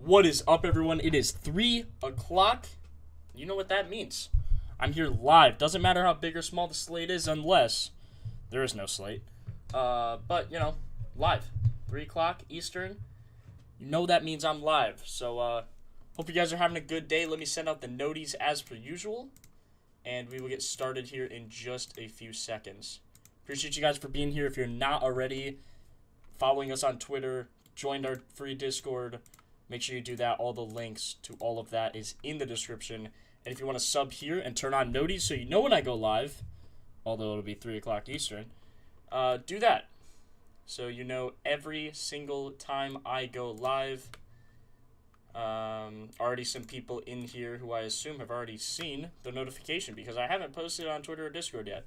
What is up, everyone? It is 3 o'clock. You know what that means. I'm here live. Doesn't matter how big or small the slate is unless there is no slate. But, live. 3 o'clock Eastern. You know that means I'm live. So, hope you guys are having a good day. Let me send out the noties as per usual. And we will get started here in just a few seconds. Appreciate you guys for being here. If you're not already following us on Twitter, joined our free Discord, make sure you do that. All the links to all of that is in the description. And if you want to sub here and turn on noties so you know when I go live, although it'll be 3 o'clock Eastern, do that. So you know every single time I go live. Already some people in here who I assume have already seen the notification because I haven't posted it on Twitter or Discord yet.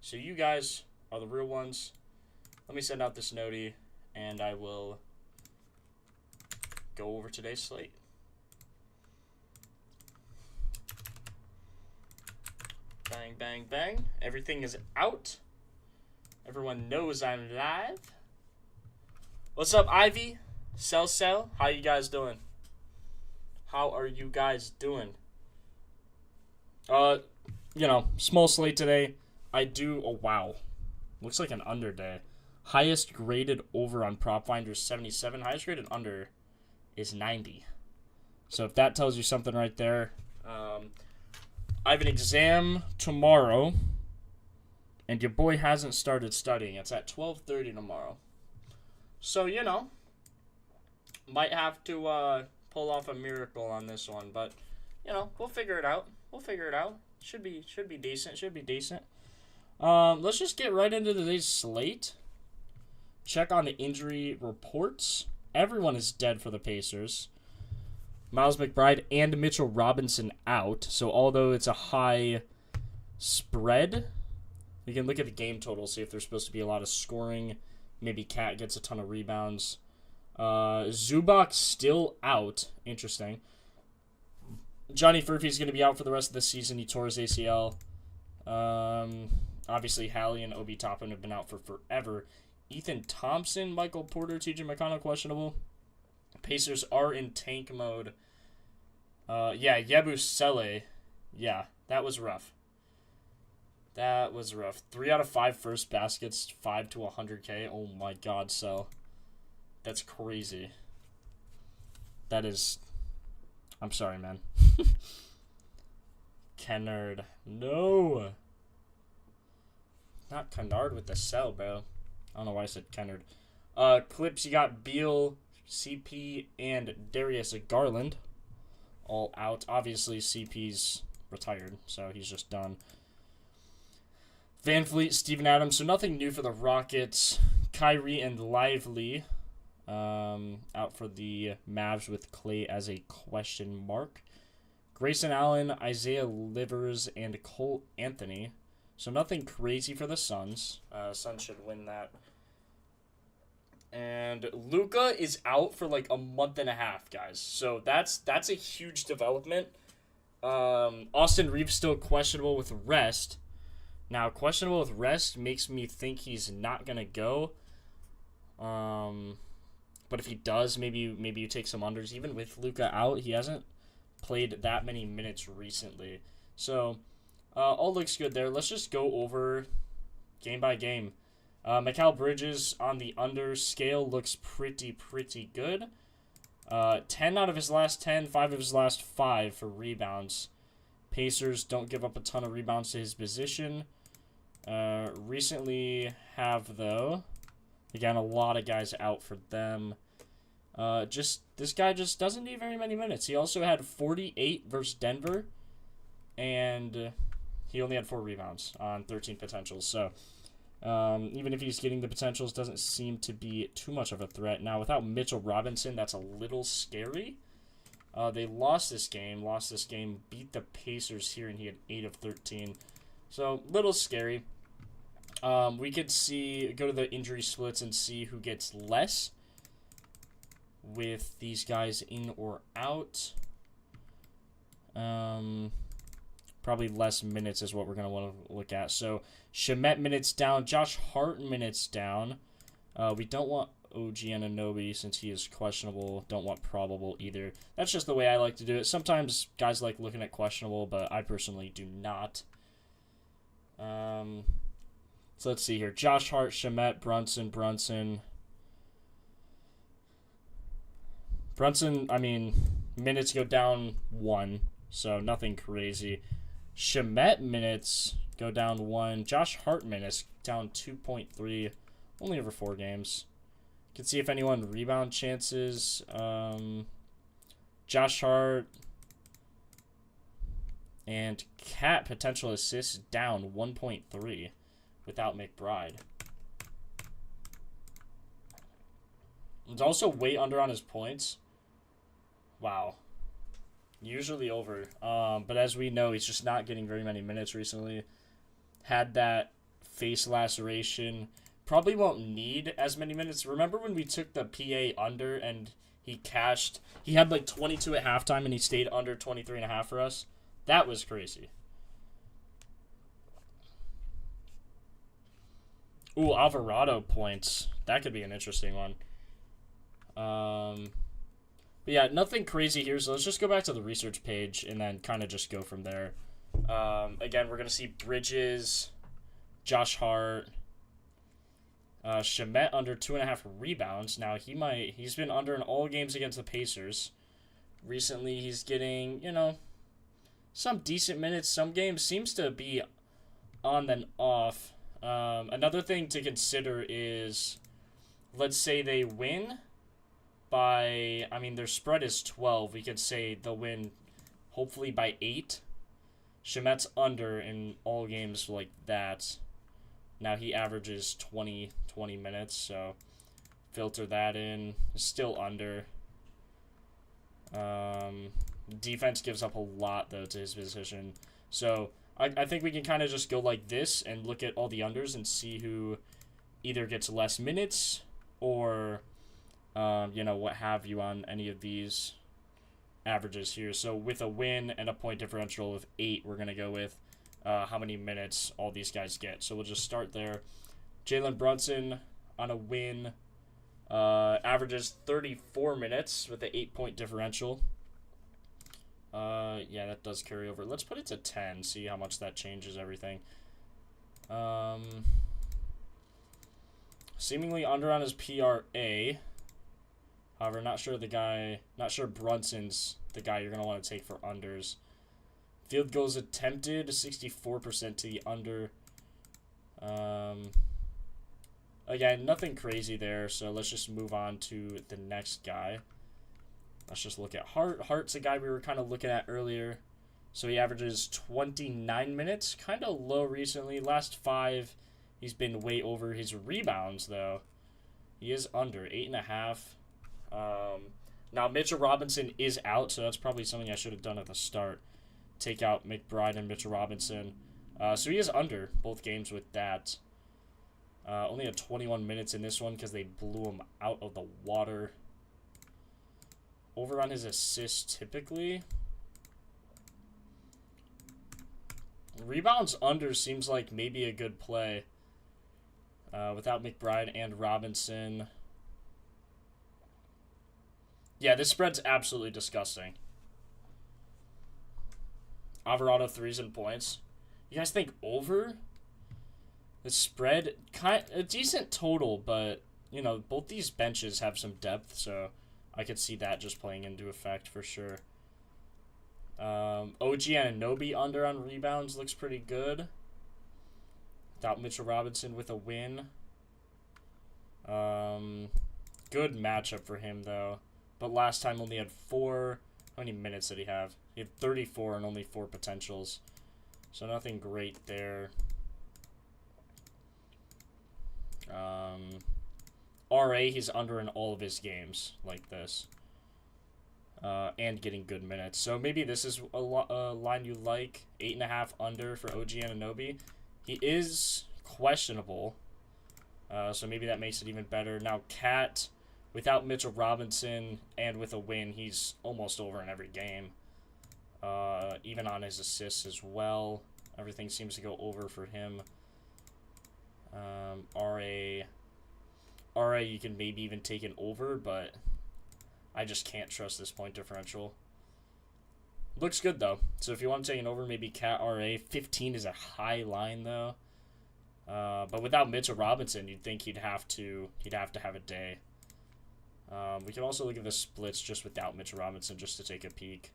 So you guys are the real ones. Let me send out this noti and I will go over today's slate. Bang, bang, bang. Everything is out. Everyone knows I'm live. What's up, Ivy? Cell? How you guys doing? How are you guys doing? Small slate today. Oh, wow. Looks like an under day. Highest graded over on Propfinder is 77. Highest graded under is 90. So if that tells you something right there. I have an exam tomorrow. And your boy hasn't started studying. It's at 12:30 tomorrow. So, might have to pull off a miracle on this one. But, we'll figure it out. Should be decent. Let's just get right into today's slate. Check on the injury reports. Everyone is dead for the Pacers. Miles McBride and Mitchell Robinson out. So although it's a high spread, you can look at the game total, see if there's supposed to be a lot of scoring. Maybe Cat gets a ton of rebounds. Zubac still out. Interesting. Johnny Furphy's going to be out for the rest of the season. He tore his ACL. Obviously, Hallie and Obi Toppin have been out for forever. Ethan Thompson, Michael Porter, TJ McConnell, questionable. Pacers are in tank mode. Yabusele. Yeah, that was rough. 3 out of 5 first baskets, 5 to 100K. Oh my God, so that's crazy. That is. I'm sorry, man. Kennard. No. Not Kennard with the cell, bro. I don't know why I said Kennard. Clips, you got Beal, CP, and Darius Garland all out. Obviously, CP's retired, so he's just done. Van Fleet, Steven Adams, so nothing new for the Rockets. Kyrie and Lively out for the Mavs with Clay as a question mark. Grayson Allen, Isaiah Livers, and Cole Anthony. So nothing crazy for the Suns. Suns should win that. And Luka is out for like a month and a half, guys. So that's a huge development. Austin Reeves still questionable with rest. Now, questionable with rest makes me think he's not going to go. But if he does, maybe you take some unders. Even with Luka out, he hasn't played that many minutes recently. So, all looks good there. Let's just go over game by game. Mikal Bridges on the under scale looks pretty good. 10 out of his last 10, 5 of his last 5 for rebounds. Pacers don't give up a ton of rebounds to his position. Recently have, though, again, a lot of guys out for them. This guy just doesn't need very many minutes. He also had 48 versus Denver, and he only had 4 rebounds on 13 potentials. So, even if he's getting the potentials, doesn't seem to be too much of a threat. Now, without Mitchell Robinson, that's a little scary. They lost this game, beat the Pacers here, and he had 8 of 13. So, little scary. We could go to the injury splits and see who gets less with these guys in or out. Probably less minutes is what we're going to want to look at. So, Shamet minutes down. Josh Hart minutes down. We don't want OG Anunoby since he is questionable. Don't want probable either. That's just the way I like to do it. Sometimes guys like looking at questionable, but I personally do not. So let's see here. Josh Hart, Shamet, Brunson. I mean, minutes go down 1, so nothing crazy. Shamet minutes go down 1. Josh Hart minutes down 2.3. Only over 4 games. Can see if anyone rebound chances. Josh Hart and Cat potential assists down 1.3 without McBride. There's also way under on his points. Wow. Usually over. But as we know, he's just not getting very many minutes recently. Had that face laceration. Probably won't need as many minutes. Remember when we took the PA under and he cashed? He had like 22 at halftime and he stayed under 23.5 for us. That was crazy. Ooh, Alvarado points. That could be an interesting one. But yeah, nothing crazy here. So let's just go back to the research page and then kind of just go from there. Again, we're going to see Bridges, Josh Hart, Shamet under 2.5 rebounds. Now, he's been under in all games against the Pacers. Recently, he's getting, some decent minutes. Some games seems to be on then off. Another thing to consider is, let's say they win by, their spread is 12. We could say they'll win hopefully by 8. Shamet's under in all games like that. Now he averages 20 minutes, so filter that in. Still under. Defense gives up a lot, though, to his position. So I think we can kind of just go like this and look at all the unders and see who either gets less minutes or, what have you on any of these averages here. So with a win and a point differential of 8, we're going to go with how many minutes all these guys get. So we'll just start there. Jalen Brunson on a win averages 34 minutes with an 8-point differential. Yeah, that does carry over. Let's put it to 10, see how much that changes everything. Seemingly under on his PRA. However, not sure Brunson's the guy you're going to want to take for unders. Field goals attempted, 64% to the under. Again, nothing crazy there, so let's just move on to the next guy. Let's just look at Hart. Hart's a guy we were kind of looking at earlier. So he averages 29 minutes. Kind of low recently. Last 5, he's been way over. His rebounds, though, he is under 8.5. Now, Mitchell Robinson is out, so that's probably something I should have done at the start. Take out McBride and Mitchell Robinson. So he is under both games with that. Only had 21 minutes in this one because they blew him out of the water. Over on his assists typically. Rebounds under seems like maybe a good play. Without McBride and Robinson. Yeah, this spread's absolutely disgusting. Alvarado 3s and points. You guys think over? The spread, a decent total, but, both these benches have some depth, so I could see that just playing into effect for sure. OG Anunoby under on rebounds looks pretty good. Without Mitchell Robinson with a win. Good matchup for him, though. But last time only had 4. How many minutes did he have? He had 34 and only 4 potentials. So nothing great there. RA, he's under in all of his games like this. And getting good minutes. So maybe this is a line you like. 8.5 under for OG Anunoby. He is questionable. So maybe that makes it even better. Now, Cat, without Mitchell Robinson and with a win, he's almost over in every game. Even on his assists as well. Everything seems to go over for him. RA. RA, you can maybe even take an over, but I just can't trust this point differential. Looks good, though. So if you want to take an over, maybe Cat RA. 15 is a high line, though. But without Mitchell Robinson, you'd think he'd have to have a day. We can also look at the splits just without Mitchell Robinson just to take a peek.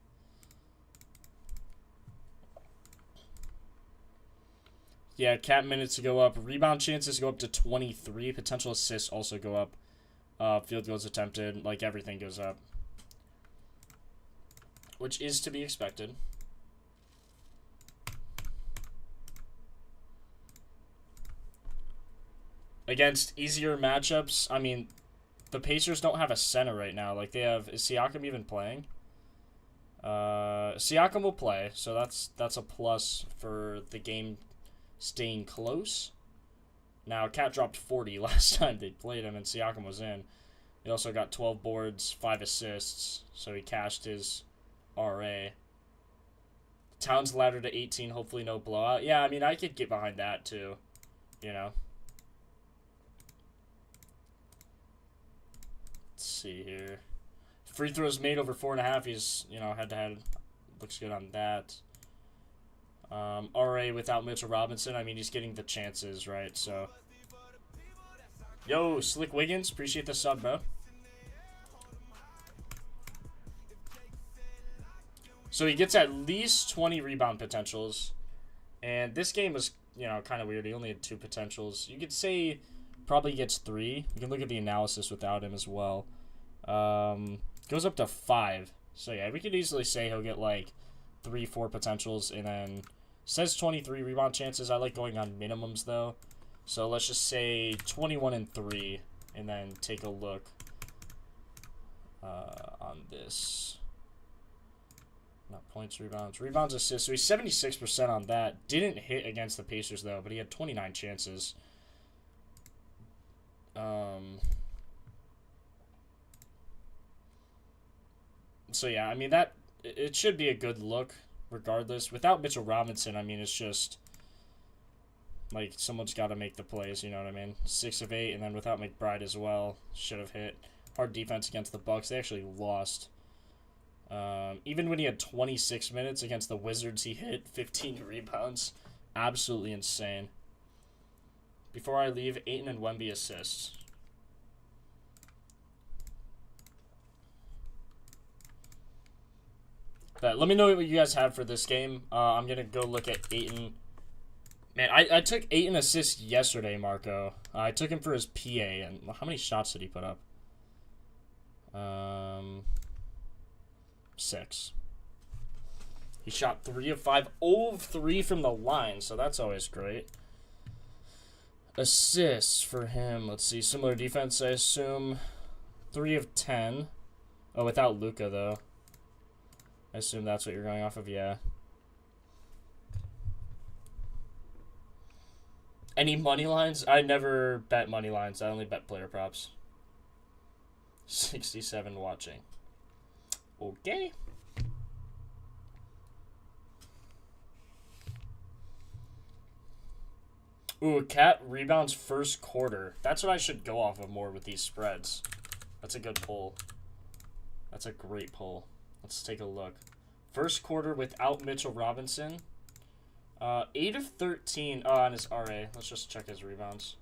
Yeah, Cat minutes to go up. Rebound chances go up to 23. Potential assists also go up. Field goals attempted. Like, everything goes up. Which is to be expected. Against easier matchups, I mean, the Pacers don't have a center right now. Like, they have... Is Siakam even playing? Siakam will play, so that's a plus for the game staying close. Now, Cat dropped 40 last time they played him, and Siakam was in. He also got 12 boards, 5 assists, so he cashed his RA. Towns ladder to 18, hopefully no blowout. Yeah, I mean, I could get behind that, too. You know? Let's see here. Free throws made over 4.5. He's, you know, head-to-head. Looks good on that. RA without Mitchell Robinson. I mean, he's getting the chances, right? So, yo, Slick Wiggins, appreciate the sub, bro. So he gets at least 20 rebound potentials. And this game was, you know, kind of weird. He only had 2 potentials. You could say probably gets 3. You can look at the analysis without him as well. Goes up to 5. So, yeah, we could easily say he'll get, like, 3, 4 potentials. And then says 23 rebound chances. I like going on minimums, though. So let's just say 21 and 3. And then take a look on this. Not points, rebounds. Rebounds, assists. So he's 76% on that. Didn't hit against the Pacers, though, but he had 29 chances. So, yeah, I mean, it should be a good look, regardless. Without Mitchell Robinson, I mean, it's just, like, someone's got to make the plays, you know what I mean? 6 of 8, and then without McBride as well, should have hit. Hard defense against the Bucks. They actually lost. Even when he had 26 minutes against the Wizards, he hit 15 rebounds. Absolutely insane. Before I leave, Ayton and Wemby assists. But let me know what you guys have for this game. I'm going to go look at Ayton. Man, I took Ayton assists yesterday, Marco. I took him for his PA, and how many shots did he put up? 6. He shot 3 of 5, 0 of 3 from the line, so that's always great. Assists for him, let's see, similar defense, I assume. 3 of 10. Oh, without Luka, though. I assume that's what you're going off of, yeah. Any money lines? I never bet money lines. I only bet player props. 67 watching. Okay. Ooh, Cat rebounds first quarter. That's what I should go off of more with these spreads. That's a good pull. That's a great pull. Let's take a look. First quarter without Mitchell Robinson. 8 of 13 on his RA. Let's just check his rebounds.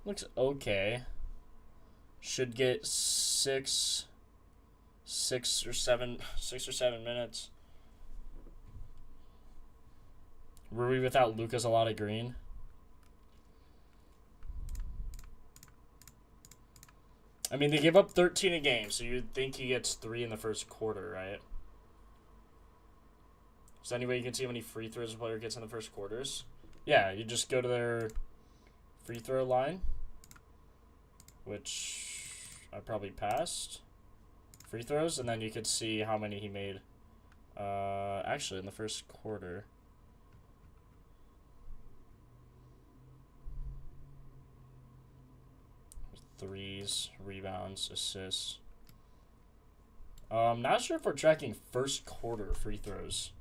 Looks okay. Should get 6 or 7 minutes. Were we without Lucas a lot of green? I mean, they give up 13 a game, so you'd think he gets 3 in the first quarter, right? Is there any way you can see how many free throws a player gets in the first quarters? Yeah, you just go to their free throw line, which I probably passed. Free throws, and then you could see how many he made. Actually, in the first quarter. Threes, rebounds, assists. I'm not sure if we're tracking first quarter free throws.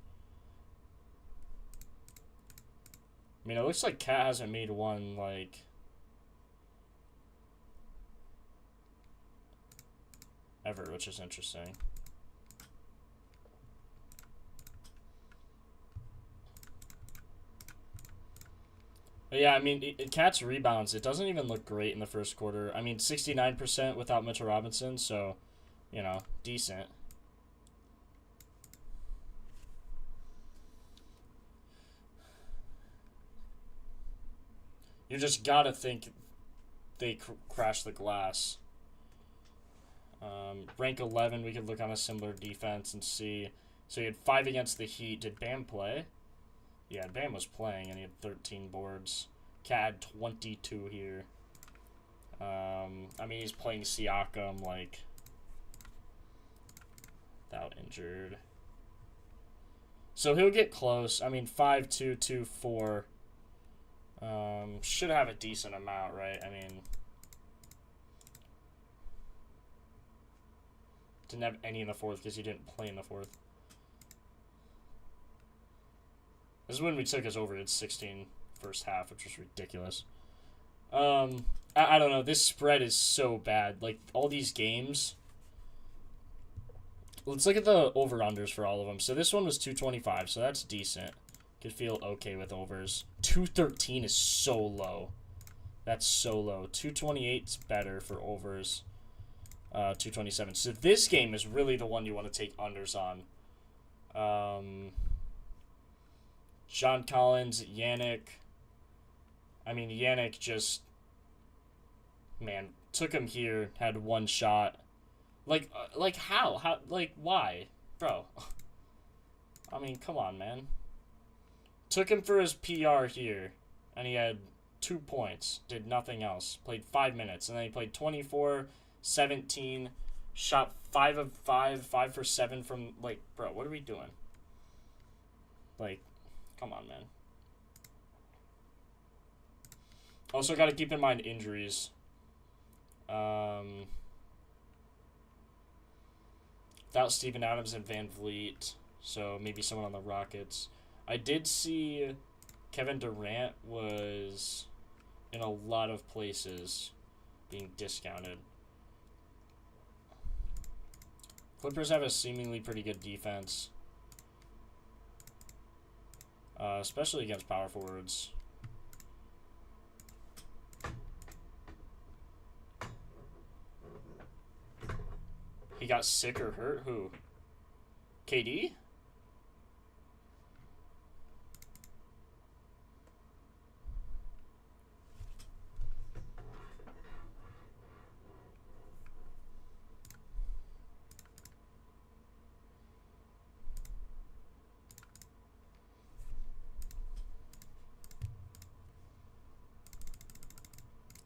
I mean, it looks like Cat hasn't made one, like, ever, which is interesting. But yeah, I mean, Cat's rebounds, it doesn't even look great in the first quarter. I mean, 69% without Mitchell Robinson, so, you know, decent. You just gotta think they crash the glass. Rank 11, we could look on a similar defense and see. So he had 5 against the Heat. Did Bam play? Yeah, Bam was playing, and he had 13 boards. Cat had 22 here. I mean, he's playing Siakam, like, without injured. So he'll get close. I mean, 5, 2, 2, 4. Should have a decent amount, right? I mean, didn't have any in the fourth because he didn't play in the fourth. This is when we took us over at 16 first half, which was ridiculous. I don't know. This spread is so bad. Like, all these games. Let's look at the over-unders for all of them. So this one was 225, so that's decent. Could feel okay with overs. 213 is so low. That's so low. 228 is better for overs. 227. So this game is really the one you want to take unders on. John Collins, Yannick. I mean, Yannick just, man, took him here, had one shot. Like how? How? Like, why? Bro. I mean, come on, man. Took him for his PR here, and he had 2 points. Did nothing else. Played 5 minutes, and then he played 24, 17, shot 5 of 5, 5 for 7 from, like, bro, what are we doing? Like, come on, man. Also, got to keep in mind injuries. Without Steven Adams and Van Vliet, so maybe someone on the Rockets. I did see Kevin Durant was in a lot of places being discounted. Clippers have a seemingly pretty good defense, especially against power forwards. He got sick or hurt? Who? KD?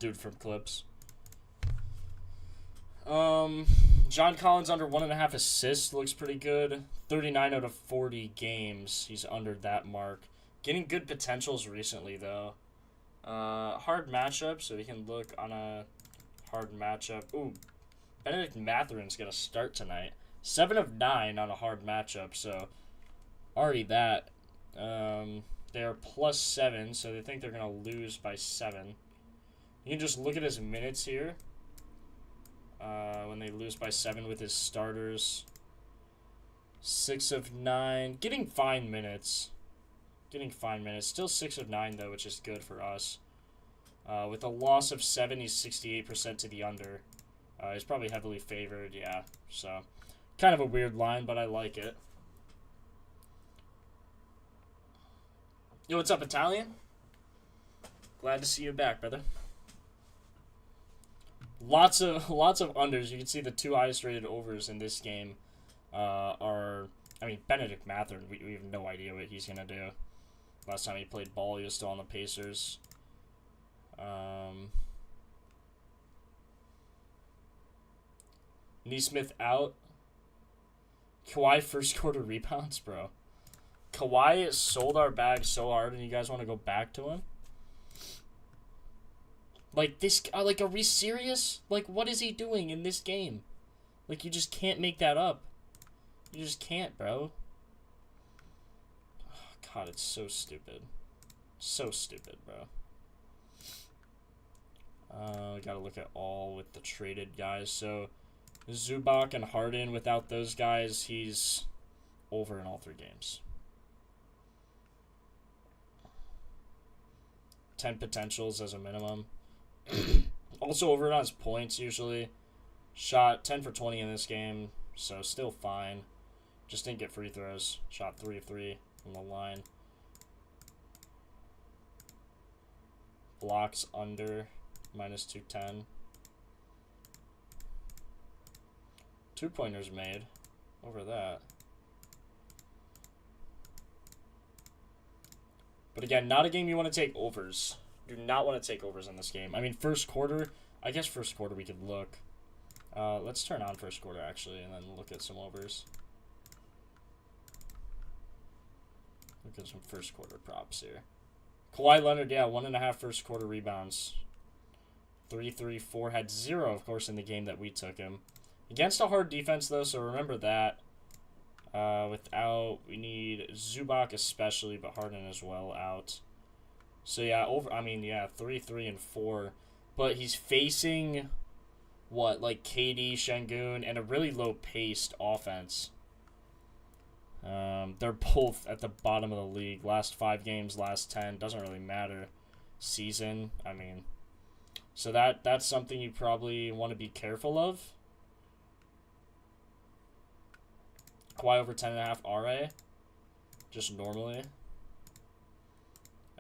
Dude from Clips. John Collins under 1.5 assists looks pretty good. 39 out of 40 games. He's under that mark. Getting good potentials recently, though. Hard matchup, so we can look on a hard matchup. Ooh, Benedict Matherin's going to start tonight. 7 of 9 on a hard matchup, so already that. They're +7, so they think they're going to lose by 7. You can just look at his minutes here. When they lose by 7 with his starters. 6 of 9. Getting fine minutes. Still 6 of 9, though, which is good for us. With a loss of 7, he's 68% to the under. He's probably heavily favored, yeah. So, kind of a weird line, but I like it. Yo, what's up, Italian? Glad to see you back, brother. Lots of unders. You can see the 2 highest rated overs in this game are, I mean, Benedict Matherin. We have no idea what he's going to do. Last time he played ball, he was still on the Pacers. Neesmith out. Kawhi first quarter rebounds, bro. Kawhi sold our bag so hard, and you guys want to go back to him? Like, this, like, are we serious? Like, what is he doing in this game? Like, you just can't make that up. You just can't, bro. Oh, God, it's so stupid. So stupid, bro. Gotta look at all with the traded guys. So Zubac and Harden, without those guys, he's over in all 3 games. 10 potentials as a minimum. Also over on his points usually. Shot 10 for 20 in this game, so still fine. Just didn't get free throws. Shot 3 of 3 from the line. Blocks under, minus 210. 2-pointers made over that. But again, not a game you want to take overs. Do not want to take overs in this game. I mean, first quarter, I guess first quarter we could look. Let's turn on first quarter, actually, and then look at some overs. Look at some first quarter props here. Kawhi Leonard, yeah, 1.5 first quarter rebounds. 3, 4, had 0, of course, in the game that we took him. Against a hard defense, though, so remember that. We need Zubac especially, but Harden as well out. So, yeah, 3, and 4. But he's facing, like KD, Şengün, and a really low-paced offense. They're both at the bottom of the league. Last 5 games, last 10, doesn't really matter. Season, I mean. So that's something you probably want to be careful of. Kawhi over 10.5 RA. Just normally.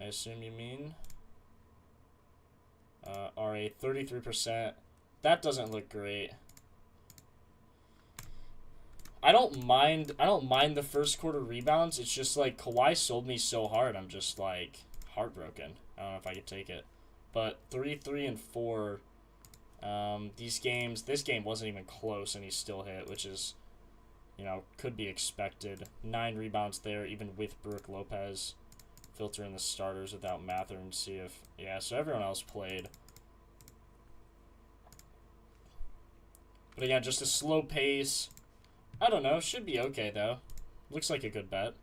I assume you mean. RA 33%. That doesn't look great. I don't mind the first quarter rebounds. It's just like Kawhi sold me so hard. I'm just like heartbroken. I don't know if I could take it. But 3, and 4. This game wasn't even close, and he still hit, which is, could be expected. 9 rebounds there, even with Brook Lopez. Filter in the starters without Mather and see if, so everyone else played. But again, just a slow pace. I don't know. Should be okay, though. Looks like a good bet.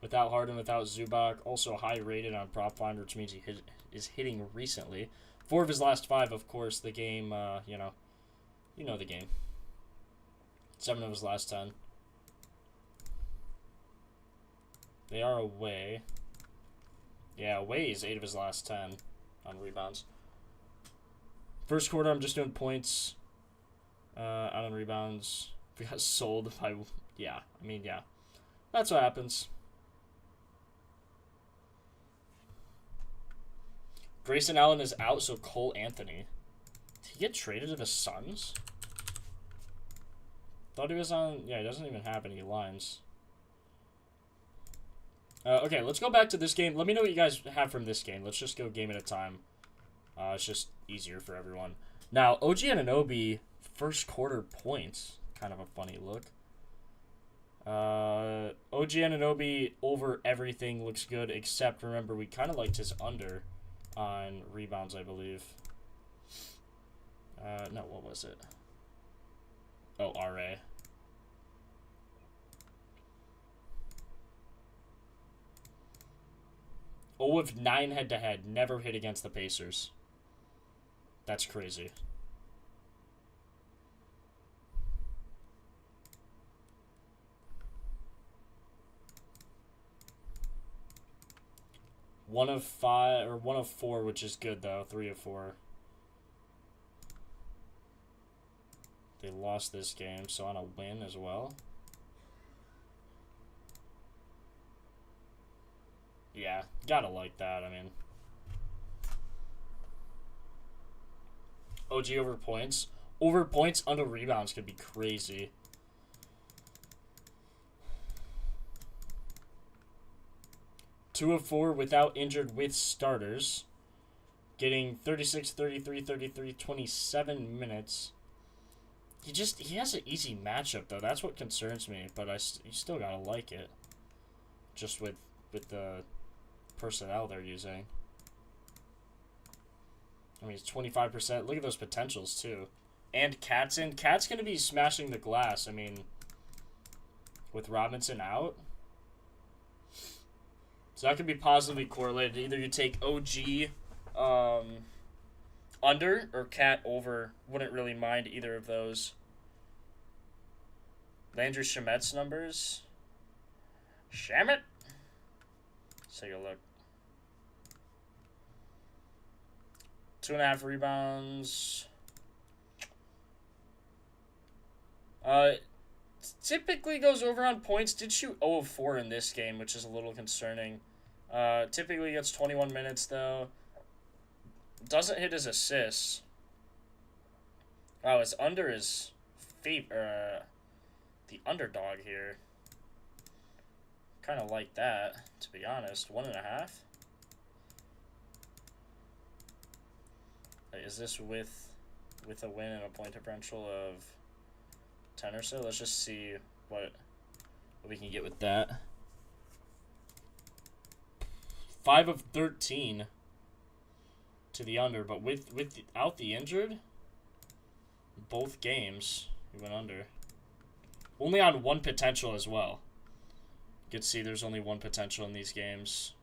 Without Harden, without Zubac. Also high rated on Propfinder, which means he is hitting recently. 4 of his last 5, of course. The game, you know the game. 7 of his last 10. They are away. Yeah, away is 8 of his last 10 on rebounds. First quarter, I'm just doing points. Out on rebounds. We got sold by, yeah. That's what happens. Grayson Allen is out, so Cole Anthony. Did he get traded to the Suns? Thought he was on, he doesn't even have any lines. Okay, let's go back to this game. Let me know what you guys have from this game. Let's just go game at a time. It's just easier for everyone. Now, OG Anunoby, first quarter points. Kind of a funny look. OG Anunoby over everything looks good, except, remember, we kind of liked his under on rebounds, I believe. No, what was it? Oh, RA. Oh, with 9 head-to-head. Never hit against the Pacers. That's crazy. One of 4, which is good though. 3 of 4. They lost this game, so on a win as well. Yeah, gotta like that. I mean, OG over points. Over points, under rebounds could be crazy. Two of 4 without injured with starters. Getting 36, 33, 33, 27 minutes. He has an easy matchup, though. That's what concerns me, but you still gotta like it. Just with the personnel they're using. I mean, it's 25%. Look at those potentials, too. And Cat's in. Cat's going to be smashing the glass. I mean, with Robinson out. So that could be positively correlated. Either you take OG under or Cat over. Wouldn't really mind either of those. Landry Shamet's numbers. Shamet? Let's take a look. 2.5 rebounds. Typically goes over on points. Did shoot 0 of 4 in this game, which is a little concerning. Typically gets 21 minutes, though. Doesn't hit his assists. Wow, his under is the underdog here. Kind of like that, to be honest. 1.5. Is this with a win and a point differential of 10 or so? Let's just see what we can get with that. 5 of 13 to the under, but without the injured, both games we went under. Only on one potential as well. You can see there's only one potential in these games.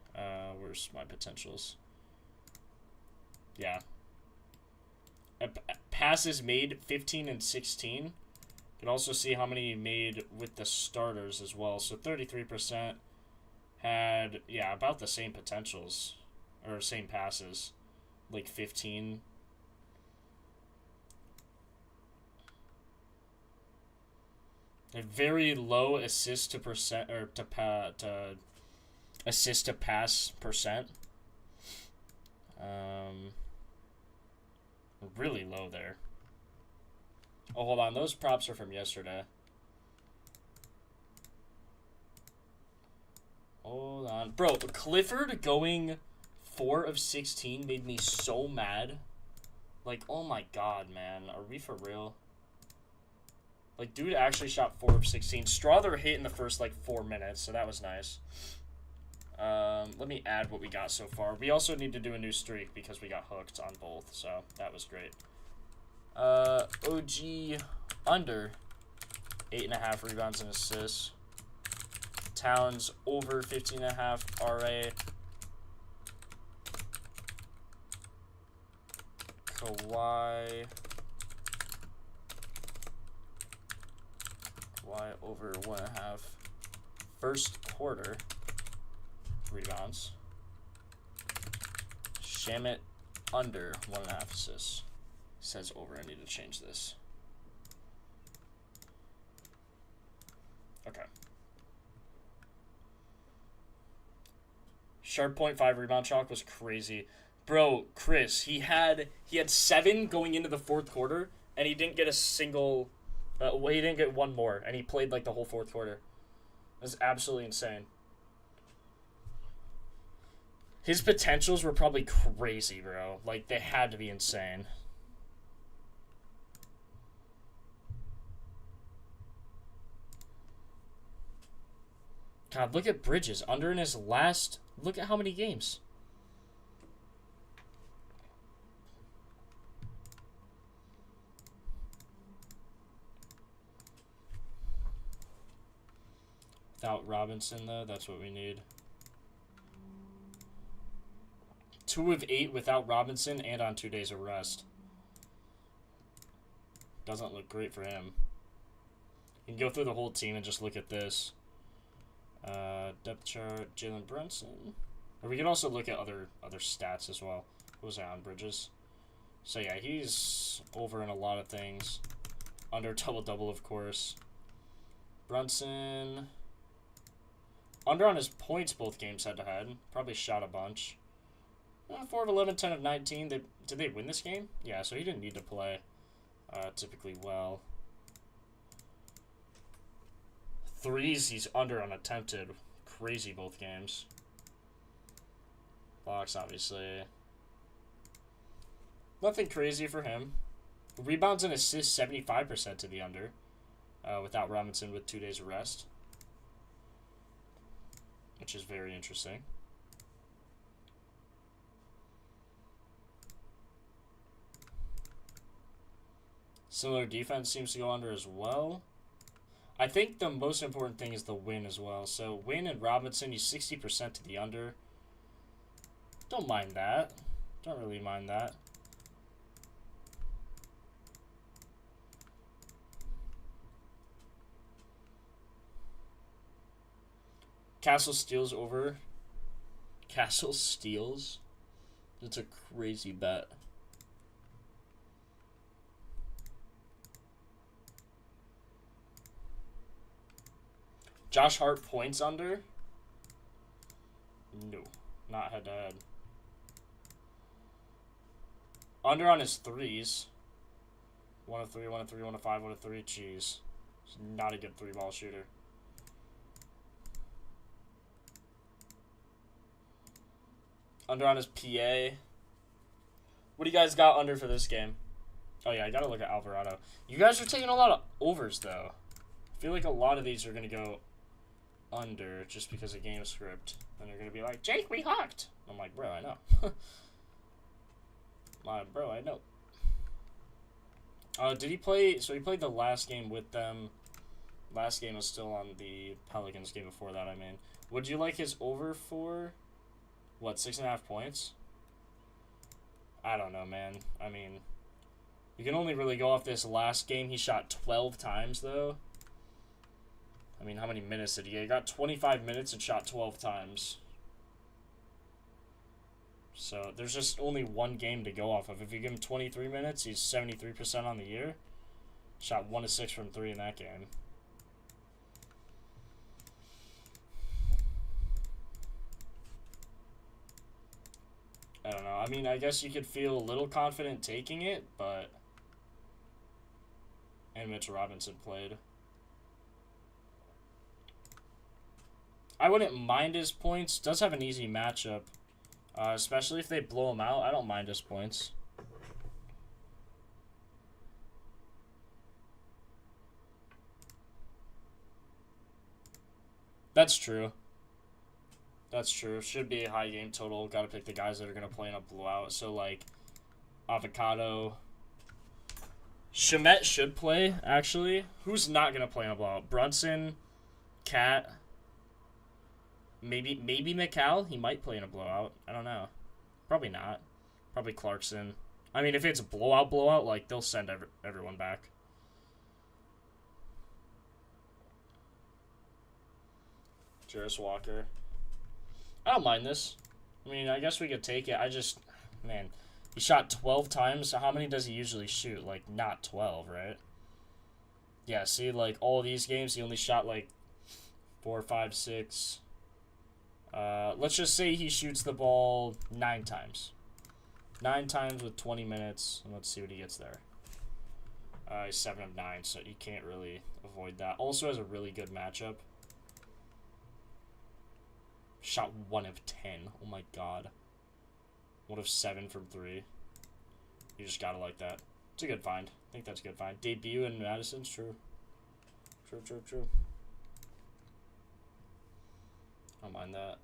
Where's my potentials? Yeah. Passes made 15 and 16. You can also see how many made with the starters as well. So 33% had, yeah, about the same potentials or same passes, like 15. A very low assist to percent or to assist to pass percent. Really low there. Oh, hold on. Those props are from yesterday. Hold on. Bro, Clifford going 4 of 16 made me so mad. Like, oh my god, man. Are we for real? Like, dude actually shot 4 of 16. Strother hit in the first, like, 4 minutes, so that was nice. Let me add what we got so far. We also need to do a new streak because we got hooked on both, so that was great. OG under 8.5 rebounds and assists. Towns over 15.5 RA. Kawhi over 1.5 first quarter rebounds. Shamet under 1.5 assists. Says over. I need to change this. Okay. Sharp 0.5 rebound chalk was crazy. Bro, Chris, he had 7 going into the fourth quarter, and he didn't get a single. He didn't get one more, and he played like the whole fourth quarter. That's absolutely insane. His potentials were probably crazy, bro. Like, they had to be insane. God, look at Bridges. Under in his last... Look at how many games. Without Robinson, though, that's what we need. 2 of 8 without Robinson and on 2 days of rest. Doesn't look great for him. You can go through the whole team and just look at this. Depth chart, Jalen Brunson. Or we can also look at other stats as well. What was that on Bridges? So yeah, he's over in a lot of things. Under double-double, of course. Brunson. Under on his points both games head-to-head. Probably shot a bunch. 4 of 11, 10 of 19. Did they win this game? Yeah, so he didn't need to play typically well. Threes, he's under unattempted. Crazy both games. Blocks, obviously. Nothing crazy for him. Rebounds and assists, 75% to the under. Without Robinson with 2 days of rest. Which is very interesting. Similar defense seems to go under as well. I think the most important thing is the win as well. So Win and Robinson, he's 60% to the under. Don't mind that. Don't really mind that. Castle steals over. Castle steals? That's a crazy bet. Josh Hart points under? No. Not head to head. Under on his threes. 1 of 3, 1 of 3, 1 of 5, 1 of 3. Jeez. He's not a good 3-ball shooter. Under on his PA. What do you guys got under for this game? Oh, yeah, I got to look at Alvarado. You guys are taking a lot of overs, though. I feel like a lot of these are going to go under just because of game script. And they're going to be like, Jake, we hooked. I'm like, bro, I know. Bro, I know. Did he play? So he played the last game with them. Last game was still on the Pelicans game before that, I mean. Would you like his over for, what, 6.5 points? I don't know, man. I mean, you can only really go off this last game. He shot 12 times, though. I mean, how many minutes did he get? He got 25 minutes and shot 12 times. So, there's just only one game to go off of. If you give him 23 minutes, he's 73% on the year. Shot 1 of 6 from 3 in that game. I don't know. I mean, I guess you could feel a little confident taking it, but... And Mitchell Robinson played. I wouldn't mind his points. Does have an easy matchup. Especially if they blow him out. I don't mind his points. That's true. That's true. Should be a high game total. Got to pick the guys that are going to play in a blowout. So, like, Avocado. Shamet should play, actually. Who's not going to play in a blowout? Brunson, Cat, maybe McCall. He might play in a blowout. I don't know. Probably not. Probably Clarkson. I mean, if it's a blowout, like, they'll send everyone back. Jarris Walker. I don't mind this. I mean, I guess we could take it. Man, he shot 12 times. So how many does he usually shoot? Like, not 12, right? Yeah, see, like, all these games, he only shot, like, 4, 5, 6. Let's just say he shoots the ball 9 times. 9 times with 20 minutes. And let's see what he gets there. He's 7 of 9, so you can't really avoid that. Also has a really good matchup. Shot 1 of 10. Oh my god. 1 of 7 from 3. You just gotta like that. It's a good find. I think that's a good find. Debut in Madison's true. True. I don't mind that.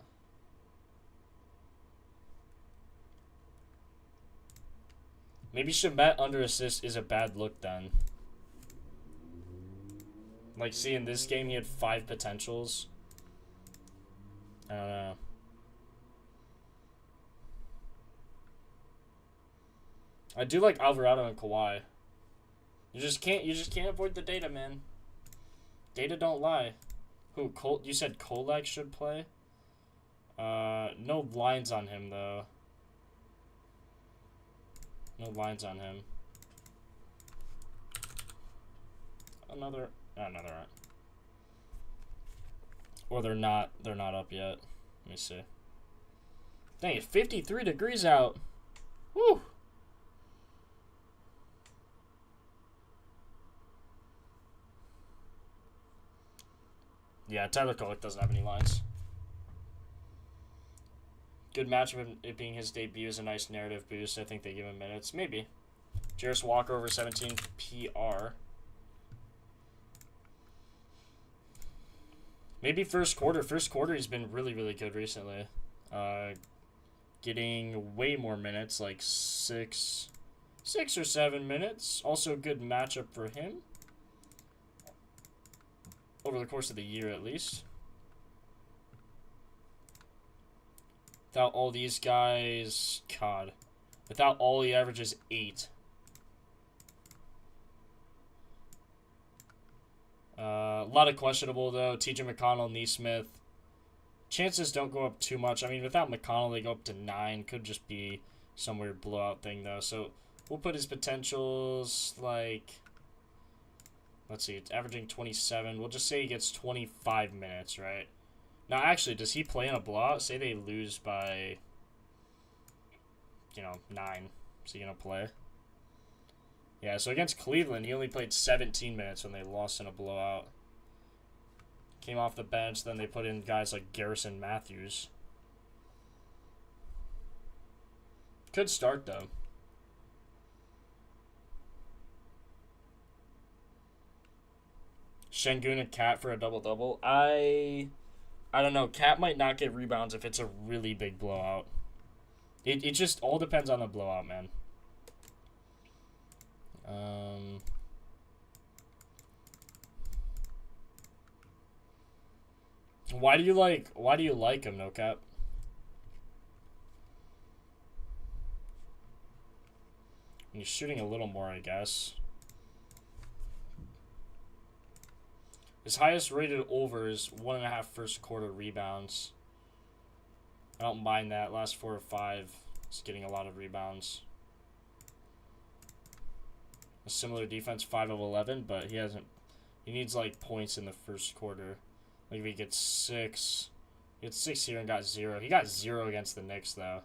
Maybe Shamet under assist is a bad look then. Like, see, in this game he had 5 potentials. I don't know. I do like Alvarado and Kawhi. You just can't avoid the data, man. Data don't lie. Who, you said Kolak should play? No lines on him, though. No lines on him. Another one. Or they're not up yet. Let me see. Dang it, 53 degrees out. Woo! Yeah, Tyler Kolek doesn't have any lines. Good matchup of it being his debut is a nice narrative boost. I think they give him minutes. Maybe. Jarris Walker over 17 PR. Maybe first quarter. First quarter, he's been really, really good recently. Getting way more minutes, like 6 or 7 minutes. Also good matchup for him. over the course of the year at least. Without all these guys, God. Without all, he averages 8. A lot of questionable, though. TJ McConnell, Neesmith. Chances don't go up too much. I mean, without McConnell, they go up to 9. Could just be some weird blowout thing, though. So we'll put his potentials like... Let's see. It's averaging 27. We'll just say he gets 25 minutes, right? Now, actually, does he play in a blowout? Say they lose by, 9. Is he going to play? Yeah, so against Cleveland, he only played 17 minutes when they lost in a blowout. Came off the bench, then they put in guys like Garrison Matthews. Could start, though. Şengün and Cat for a double-double. I don't know. Cat might not get rebounds if it's a really big blowout. It just all depends on the blowout, man. Why do you like him, No Cap? He's shooting a little more, I guess. His highest rated over is 1.5 first quarter rebounds. I don't mind that. Last 4 or 5, he's getting a lot of rebounds. A similar defense, 5 of 11, but he needs like points in the first quarter. Like if he gets 6, he had 6 here and got 0. He got 0 against the Knicks though.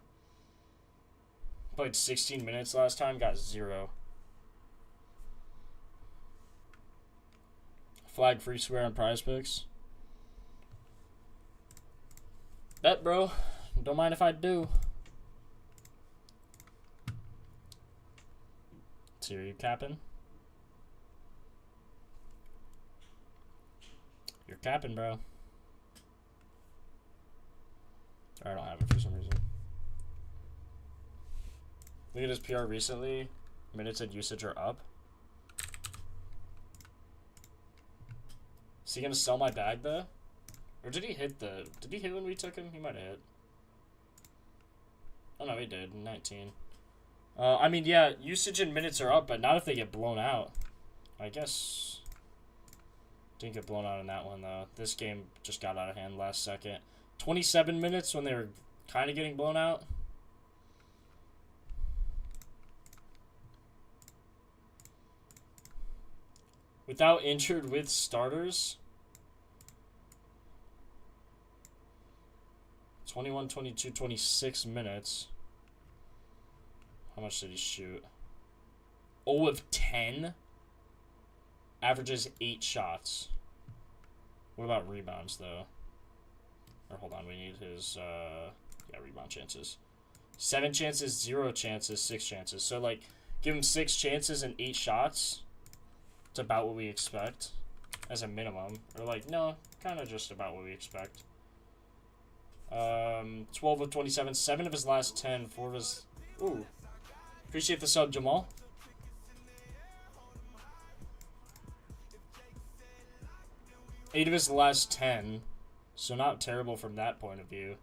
Played 16 minutes last time, got 0. Flag free square on Prize Picks. Bet, bro. Don't mind if I do. So are you capping? You're capping, bro. I don't have it for some reason. Look at his PR recently. Minutes and usage are up. Is he gonna sell my bag though? Or did he hit when we took him? He might have hit. Oh no, he did. 19. I mean, yeah, usage and minutes are up, but not if they get blown out. I guess didn't get blown out in that one though. This game just got out of hand last second. 27 minutes when they were kind of getting blown out. Without injured, with starters. 21, 22, 26 minutes. How much did he shoot? 0 of 10. Averages 8 shots. What about rebounds, though? Or hold on, we need his, rebound chances. 7 chances, 0 chances, 6 chances. So, like, give him 6 chances and 8 shots. It's about what we expect as a minimum. Or, like, no, kind of just about what we expect. 12 of 27, 7 of his last 10, 4 of his... Ooh. Appreciate the sub, Jamal. Eight of his last 10, so not terrible from that point of view.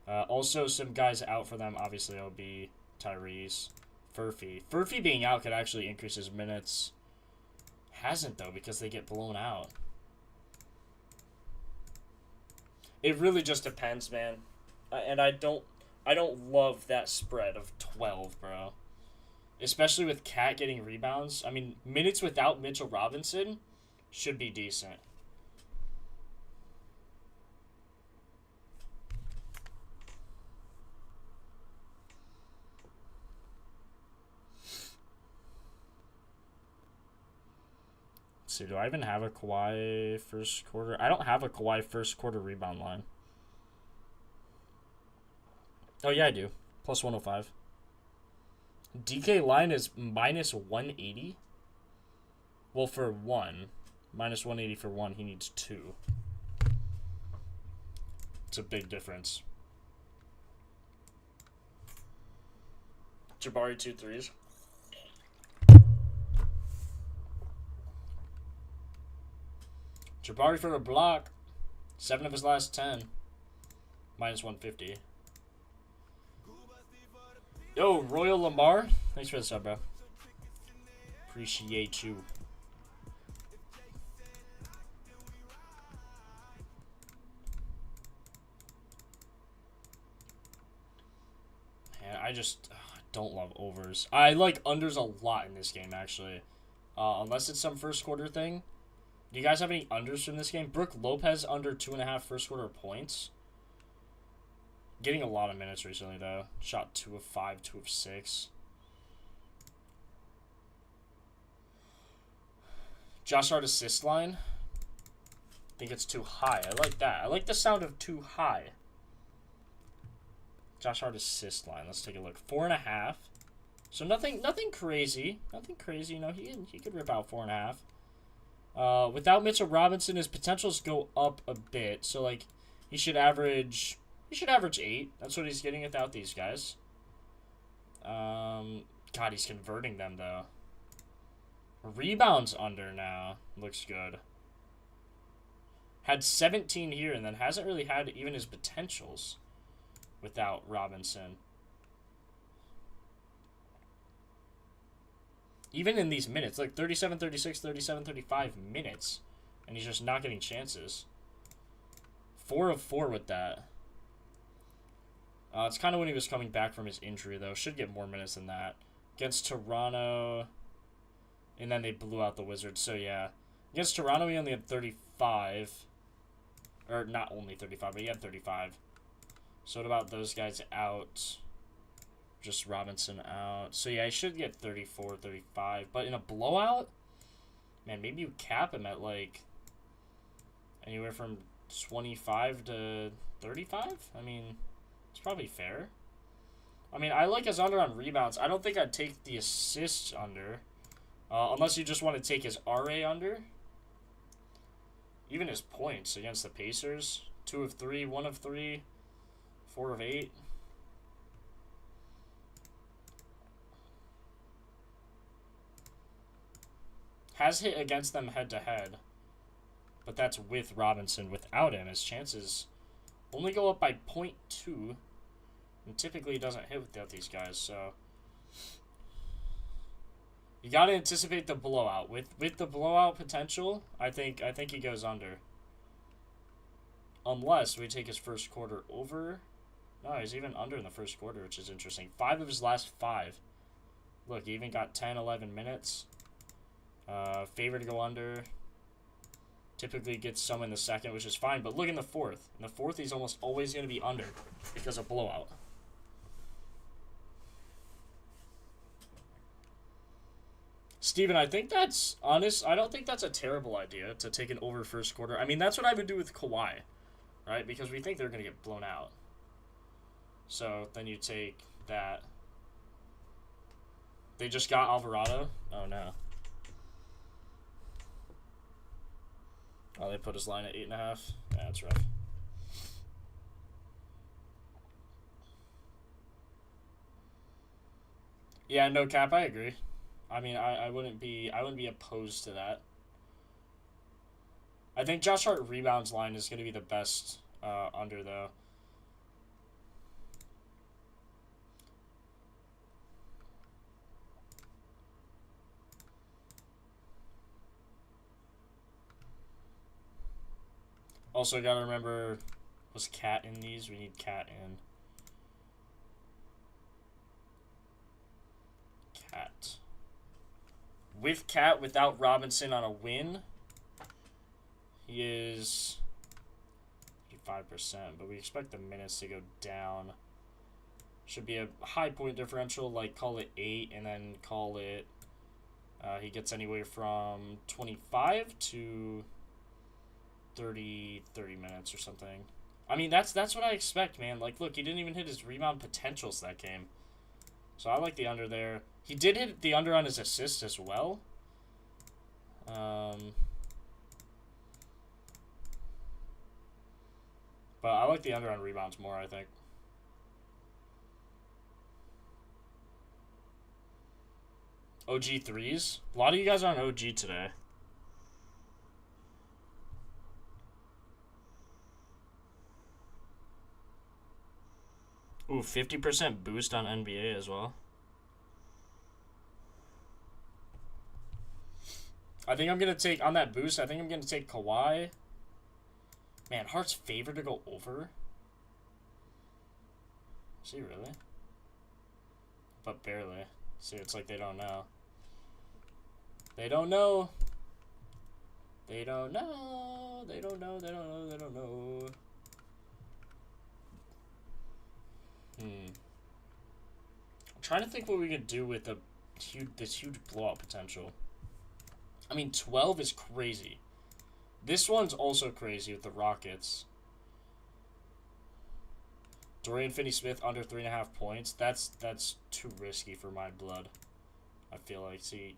Also, some guys out for them, obviously, it'll be Tyrese, Furphy. Furphy being out could actually increase his minutes. Hasn't, though, because they get blown out. It really just depends, man. And I don't love that spread of 12, bro. Especially with Cat getting rebounds. I mean, minutes without Mitchell Robinson should be decent. Let's see, do I even have a Kawhi first quarter? I don't have a Kawhi first quarter rebound line. Oh, yeah, I do. Plus 105. DK line is minus 180. Well, for 1. Minus 180 for 1. He needs 2. It's a big difference. Jabari 2 threes. Jabari for a block. 7 of his last 10. Minus 150. Yo, Royal Lamar. Thanks for the sub, bro. Appreciate you. Man, I just don't love overs. I like unders a lot in this game, actually. Unless it's some first quarter thing. Do you guys have any unders from this game? Brooke Lopez under 2.5 first quarter points. Getting a lot of minutes recently, though. Shot 2 of 5, 2 of 6. Josh Hart assist line. I think it's too high. I like that. I like the sound of too high. Josh Hart assist line. Let's take a look. 4.5. So nothing crazy. Nothing crazy. You know, he could rip out 4.5. Without Mitchell Robinson, his potentials go up a bit. So like, he should average 8. That's what he's getting without these guys. God, he's converting them though. Rebounds under now. Looks good. Had 17 here and then hasn't really had even his potentials without Robinson. Even in these minutes, like 37, 36, 37, 35 minutes. And he's just not getting chances. 4 of 4 with that. It's kind of when he was coming back from his injury, though. Should get more minutes than that. Against Toronto. And then they blew out the Wizards. So, yeah. Against Toronto, he only had 35. Or not only 35, but he had 35. So what about those guys out? Just Robinson out. So, yeah, he should get 34, 35. But in a blowout, man, maybe you cap him at, like, anywhere from 25 to 35? I mean, it's probably fair. I mean, I like his under on rebounds. I don't think I'd take the assists under. Unless you just want to take his RA under. Even his points against the Pacers. 2 of 3, 1 of 3, 4 of 8. Has hit against them head-to-head. But that's with Robinson. Without him, his chances only go up by 0.2. And typically he doesn't hit without these guys, so... You gotta anticipate the blowout. With the blowout potential, I think he goes under. Unless we take his first quarter over. No, he's even under in the first quarter, which is interesting. 5 of his last 5. Look, he even got 10, 11 minutes. Favor to go under. Typically gets some in the second, which is fine. But look in the fourth. In the fourth, he's almost always going to be under because of blowout. Steven, I think that's honest. I don't think that's a terrible idea to take an over first quarter. I mean, that's what I would do with Kawhi, right? Because we think they're going to get blown out. So then you take that. They just got Alvarado. Oh, no. Oh, they put his line at 8.5. Yeah, that's rough. Yeah, no cap. I agree. I mean, I wouldn't be opposed to that. I think Josh Hart rebounds line is going to be the best under though. Also, gotta remember, was Cat in these? We need Cat in. Cat. With Cat, without Robinson on a win, he is 55%, but we expect the minutes to go down. Should be a high point differential, like call it 8, and then call it, he gets anywhere from 25 to 30 minutes or something. I mean, that's what I expect, man. Like, look, he didn't even hit his rebound potentials that game. So I like the under there. He did hit the under on his assist as well. But I like the under on rebounds more, I think. OG threes. A lot of you guys are on OG today. Ooh, 50% boost on NBA as well. I think I'm going to take, on that boost, I think I'm going to take Kawhi. Man, Hart's favored to go over. Is he really? But barely. See, it's like they don't know. They don't know. They don't know. They don't know. They don't know. They don't know. I'm trying to think what we could do with this huge blowout potential. I mean, 12 is crazy. This one's also crazy with the Rockets. Dorian Finney-Smith under 3.5 points. That's too risky for my blood. I feel like, see,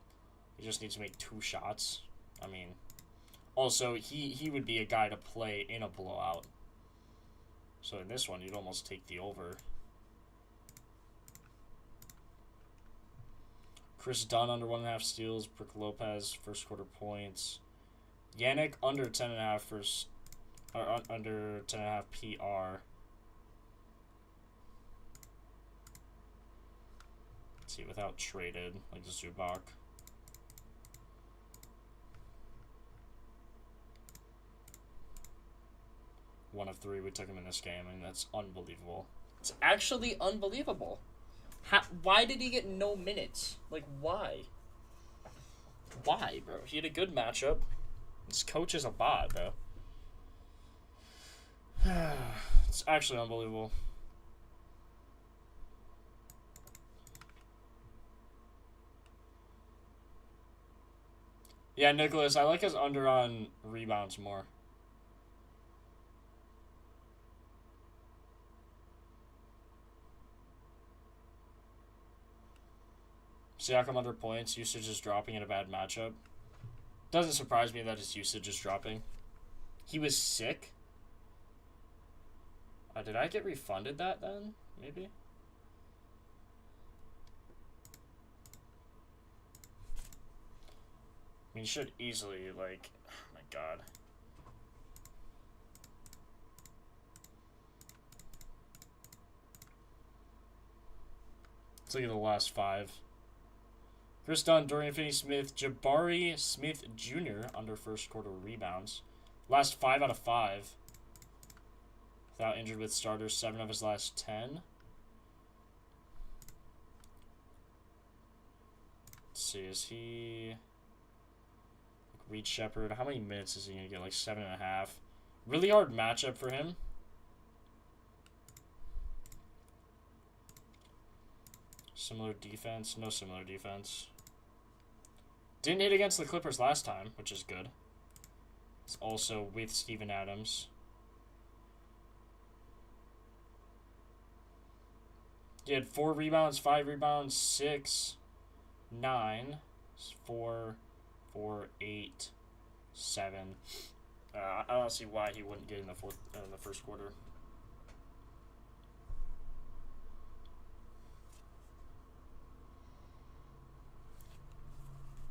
he just needs to make 2 shots. I mean, also, he would be a guy to play in a blowout. So in this one, you'd almost take the over. Chris Dunn under 1.5 steals. Brook Lopez first quarter points. Yannick under 10.5 first, or under 10.5 PR. Let's see, without traded, like Zubac. One of 3, we took him in this game, and that's unbelievable. It's actually unbelievable. Why did he get no minutes? Like, why? Why, bro? He had a good matchup. This coach is a bot, bro. It's actually unbelievable. Yeah, Nicholas, I like his under on rebounds more. Siakam under points. Usage is dropping in a bad matchup. Doesn't surprise me that his usage is dropping. He was sick. Did I get refunded that then? Maybe? I mean, you should easily, like... Oh my god. Let's look at the last 5. Chris Dunn, Dorian Finney-Smith, Jabari Smith Jr. under first quarter rebounds. Last 5 out of 5. Without injured with starters, 7 of his last 10. Let's see, is he... Reed Shepard, how many minutes is he going to get? Like 7.5. Really hard matchup for him. Similar defense. No similar defense. Didn't hit against the Clippers last time, which is good. It's also with Steven Adams. He had 4 rebounds, 5 rebounds, 6, 9, 4, 4, 8, 7. I don't see why he wouldn't get in the first quarter.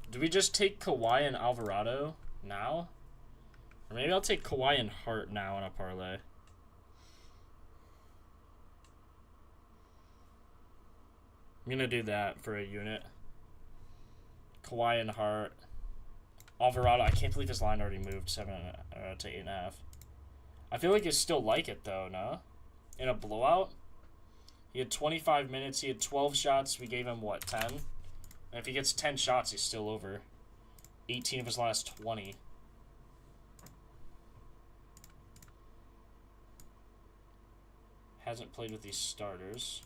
Do we just take Kawhi and Alvarado now? Or maybe I'll take Kawhi and Hart now in a parlay. I'm going to do that for a unit. Kawhi and Hart. Alvarado, I can't believe his line already moved 7 to 8.5. I feel like you still like it though, no? In a blowout? He had 25 minutes. He had 12 shots. We gave him, what, 10? And if he gets 10 shots, he's still over. 18 of his last 20. Hasn't played with these starters.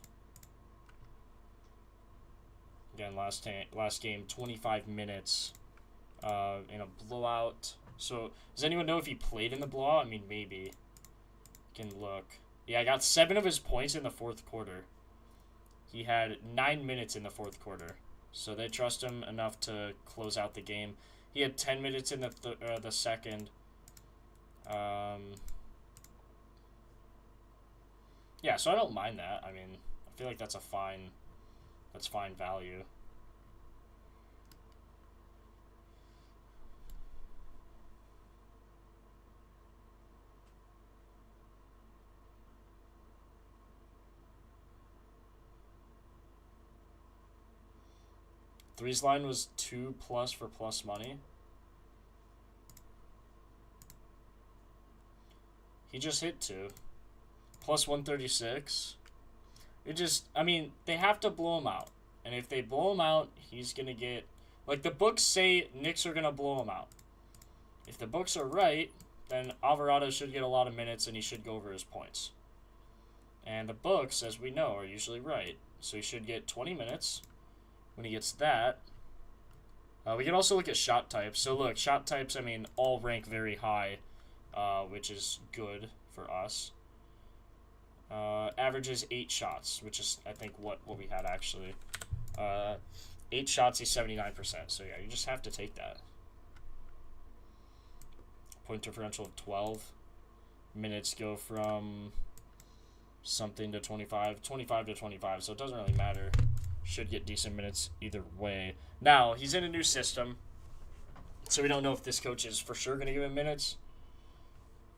Again, last game, 25 minutes in a blowout. So, does anyone know if he played in the blowout? I mean, maybe. Can look. Yeah, I got 7 of his points in the fourth quarter. He had 9 minutes in the fourth quarter. So they trust him enough to close out the game. He had 10 minutes in the second. Yeah, so I don't mind that. I mean, I feel like that's fine value. Threes line was 2+ for plus money. He just hit 2. Plus 136. It just, I mean, they have to blow him out. And if they blow him out, he's going to get... Like, the books say Knicks are going to blow him out. If the books are right, then Alvarado should get a lot of minutes and he should go over his points. And the books, as we know, are usually right. So he should get 20 minutes. When he gets that... we can also look at shot types. So look, shot types, I mean, all rank very high, which is good for us. Averages 8 shots, which is, I think, what we had, actually. 8 shots, he's 79%. So, yeah, you just have to take that. Point differential of 12. Minutes go from something to 25. 25 to 25, so it doesn't really matter. Should get decent minutes either way. Now, he's in a new system, so we don't know if this coach is for sure going to give him minutes.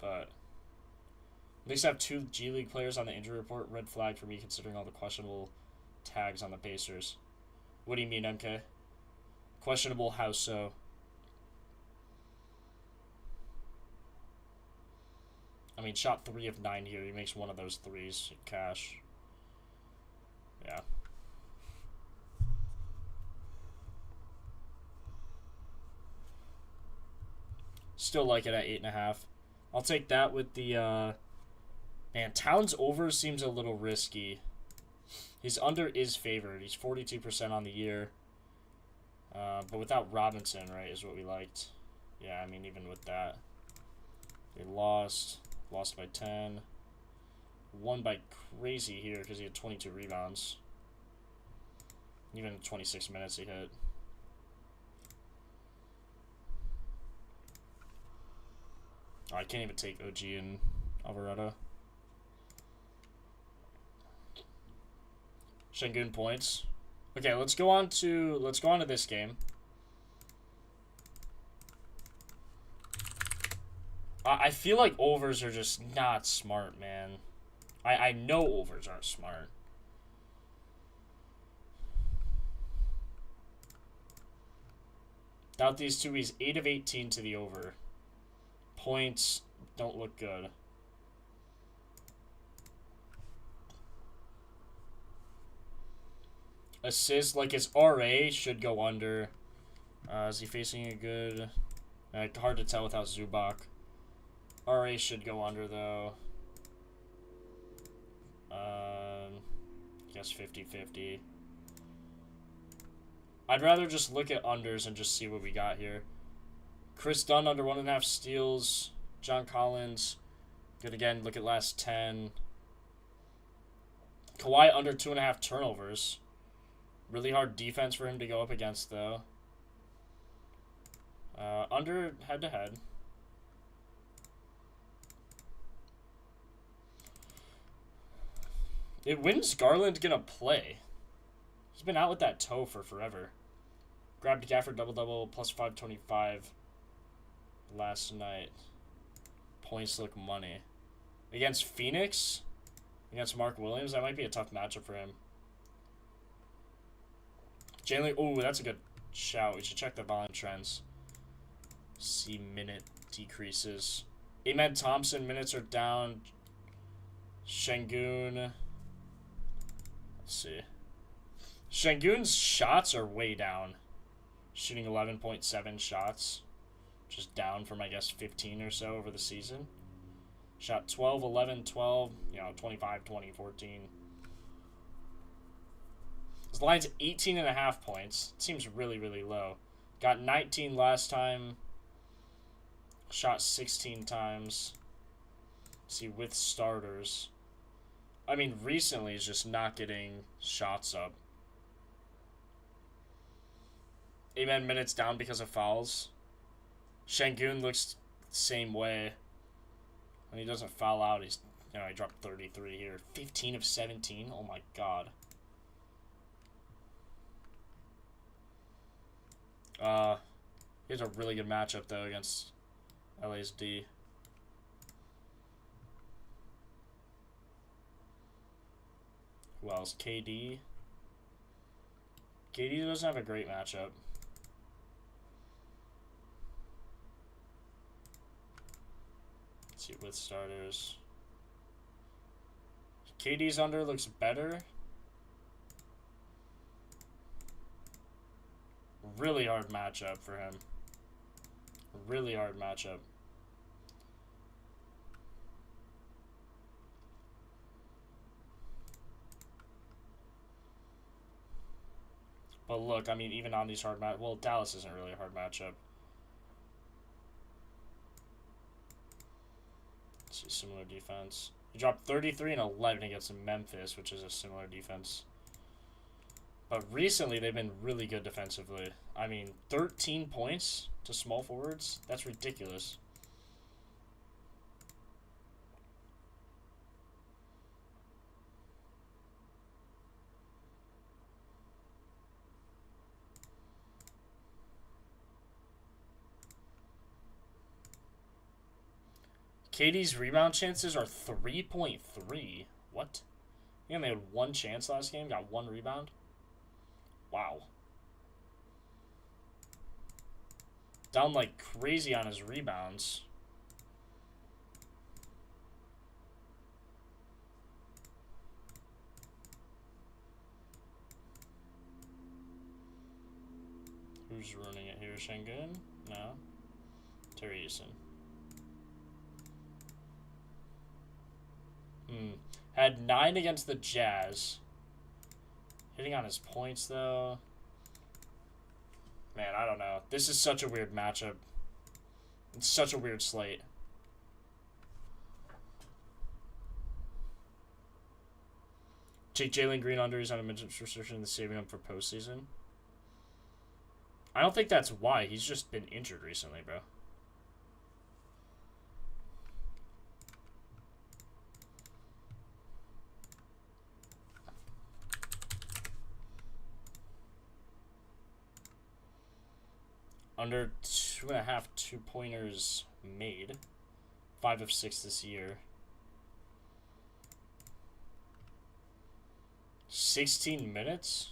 But at least I have 2 G League players on the injury report. Red flag for me considering all the questionable tags on the Pacers. What do you mean, MK? Questionable, how so? I mean, shot 3 of 9 here. He makes one of those threes. Cash. Yeah. Still like it at 8.5. I'll take that with the, man, Towns over seems a little risky. His under is favored. He's 42% on the year. But without Robinson, right, is what we liked. Yeah, I mean, even with that. They lost. Lost by 10. Won by crazy here because he had 22 rebounds. Even 26 minutes he hit. Oh, I can't even take OG and Alvarado. Şengün points. Okay, let's go on to this game. I feel like overs are just not smart, man. I know overs aren't smart. Without these two, he's 8 of 18 to the over. Points don't look good. Assists, like his RA should go under. Is he facing a good... hard to tell without Zubac. RA should go under, though. Guess 50-50. I'd rather just look at unders and just see what we got here. Chris Dunn under 1.5 steals. John Collins, good again. Look at last 10. Kawhi under 2.5 turnovers. Really hard defense for him to go up against, though. Under head-to-head. When's Garland gonna play? He's been out with that toe for forever. Grabbed Gafford double-double, plus 525 last night. Points look money. Against Phoenix? Against Mark Williams? That might be a tough matchup for him. Jalen, oh, that's a good shout. We should check the volume trends. See minute decreases. Ahmed Thompson, minutes are down. Şengün. Let's see. Şengün's shots are way down. Shooting 11.7 shots. Just down from, I guess, 15 or so over the season. Shot 12, 11, 12. 25, 20, 14. His line's 18.5 points. It seems really, really low. Got 19 last time. Shot 16 times. Let's see, with starters. I mean, recently he's just not getting shots up. Amen minutes down because of fouls. Şengün looks the same way. When he doesn't foul out, he's, he dropped 33 here. 15 of 17. Oh my god. He has a really good matchup, though, against LA's D. Who else? KD. KD doesn't have a great matchup. Let's see, with starters. KD's under looks better. Really hard matchup for him. Really hard matchup. But look, I mean, even on these hard well, Dallas isn't really a hard matchup. Let's see, similar defense. He dropped 33 and 11 against Memphis, which is a similar defense. But recently, they've been really good defensively. I mean, 13 points to small forwards? That's ridiculous. KD's rebound chances are 3.3. What? He only had one chance last game, got one rebound? Wow. Down like crazy on his rebounds. Who's running it here? Şengün? No. Terry Eason. Had 9 against the Jazz. Hitting on his points, though. Man, I don't know. This is such a weird matchup. It's such a weird slate. Take Jalen Green under. He's on a minutes restriction and saving him for postseason. I don't think that's why. He's just been injured recently, bro. Under 2.5 two-pointers made. 5 of 6 this year. 16 minutes?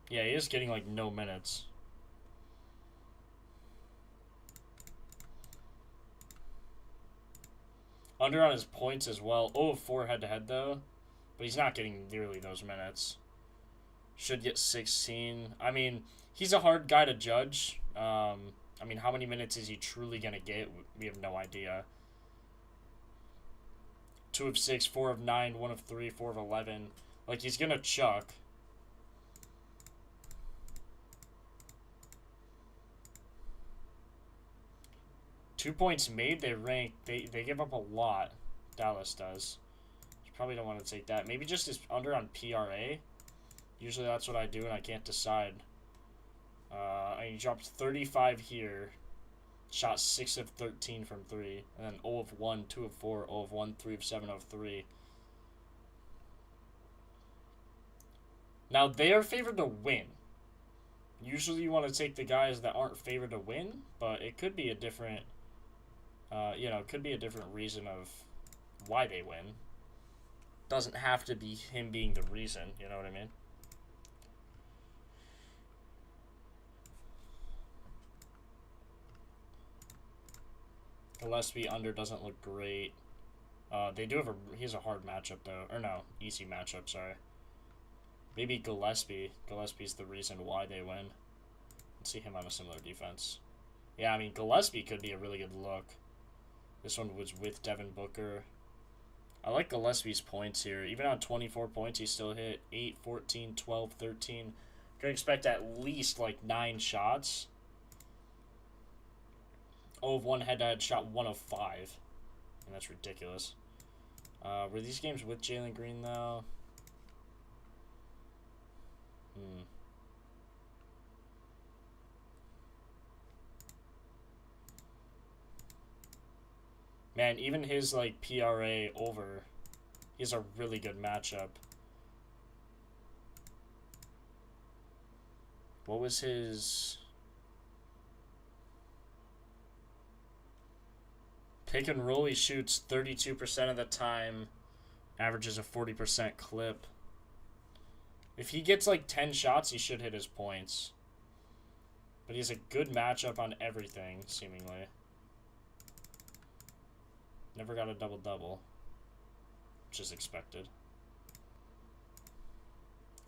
Yeah, he is getting like no minutes. Under on his points as well. 0 of 4 head-to-head though. But he's not getting nearly those minutes. Should get 16. I mean, he's a hard guy to judge. I mean, how many minutes is he truly going to get? We have no idea. 2 of 6, 4 of 9, 1 of 3, 4 of 11. Like, he's going to chuck. Two points made, they rank. They give up a lot. Dallas does. You probably don't want to take that. Maybe just his under on PRA. Usually that's what I do, and I can't decide. He dropped 35 here. Shot 6 of 13 from 3. And then 0 of 1, 2 of 4, 0 of 1, 3 of 7, 0 of 3. Now, they are favored to win. Usually you want to take the guys that aren't favored to win, but it could be a different, it could be a different reason of why they win. Doesn't have to be him being the reason, you know what I mean? Gillespie under doesn't look great. They do have he has a hard matchup though, or no, easy matchup. Sorry. Maybe Gillespie. Gillespie's the reason why they win. Let's see him on a similar defense. Yeah, I mean Gillespie could be a really good look. This one was with Devin Booker. I like Gillespie's points here. Even on 24 points, he still hit 8, 14, 12, 13. Can expect at least like 9 shots. 0 of 1 head-to-head, shot 1 of 5. And that's ridiculous. Were these games with Jalen Green, though? Man, even his, like, PRA over, he's a really good matchup. What was his... Pick and roll, he shoots 32% of the time, averages a 40% clip. If he gets like 10 shots, he should hit his points. But he has a good matchup on everything, seemingly. Never got a double-double, which is expected.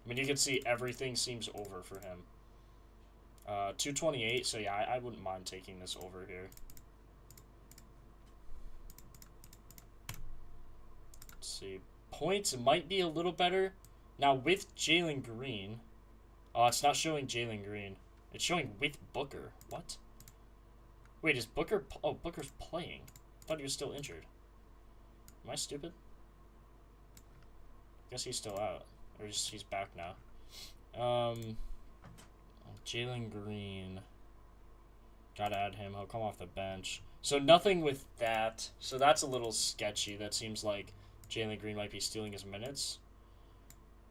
I mean, you can see everything seems over for him. 228, so yeah, I wouldn't mind taking this over here. Let's see. Points might be a little better. Now, with Jalen Green... Oh, it's not showing Jalen Green. It's showing with Booker. What? Wait, is Booker... Oh, Booker's playing. I thought he was still injured. Am I stupid? Guess he's still out. Or he's back now. Jalen Green. Gotta add him. He'll come off the bench. So nothing with that. So that's a little sketchy. That seems like Jalen Green might be stealing his minutes.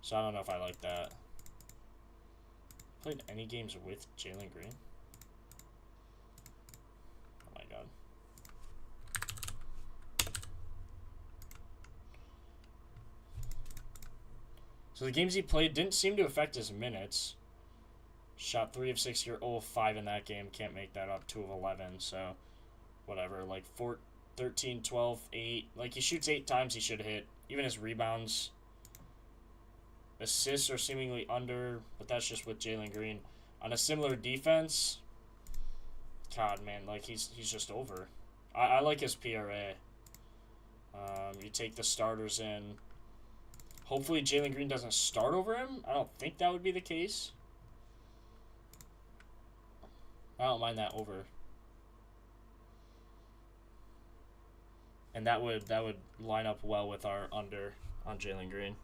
So I don't know if I like that. Played any games with Jalen Green? Oh my god. So the games he played didn't seem to affect his minutes. Shot 3 of 6 here, 0 of 5 in that game. Can't make that up. 2 of 11, so whatever. Like 13, 12, 8. Like he shoots 8 times, he should hit. Even his rebounds. Assists are seemingly under, but that's just with Jalen Green. On a similar defense, God, man, like he's just over. I like his PRA. You take the starters in. Hopefully Jalen Green doesn't start over him. I don't think that would be the case. I don't mind that over. And that would line up well with our under on Jalen Green.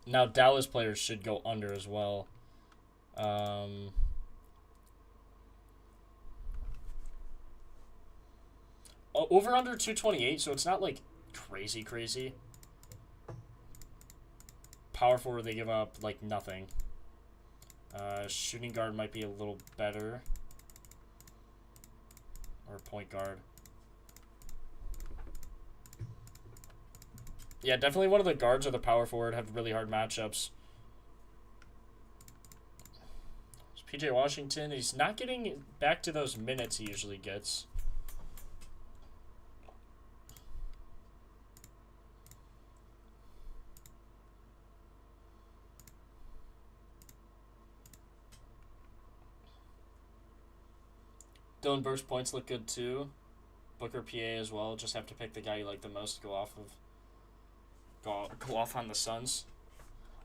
Now, Dallas players should go under as well. Over under 228, so it's not like crazy. Power forward, they give up like nothing. Shooting guard might be a little better. Or point guard. Yeah, definitely one of the guards or the power forward have really hard matchups. PJ Washington, he's not getting back to those minutes he usually gets. Dylan Burke's points look good too. Booker PA as well. Just have to pick the guy you like the most to go off of. Go off on the Suns.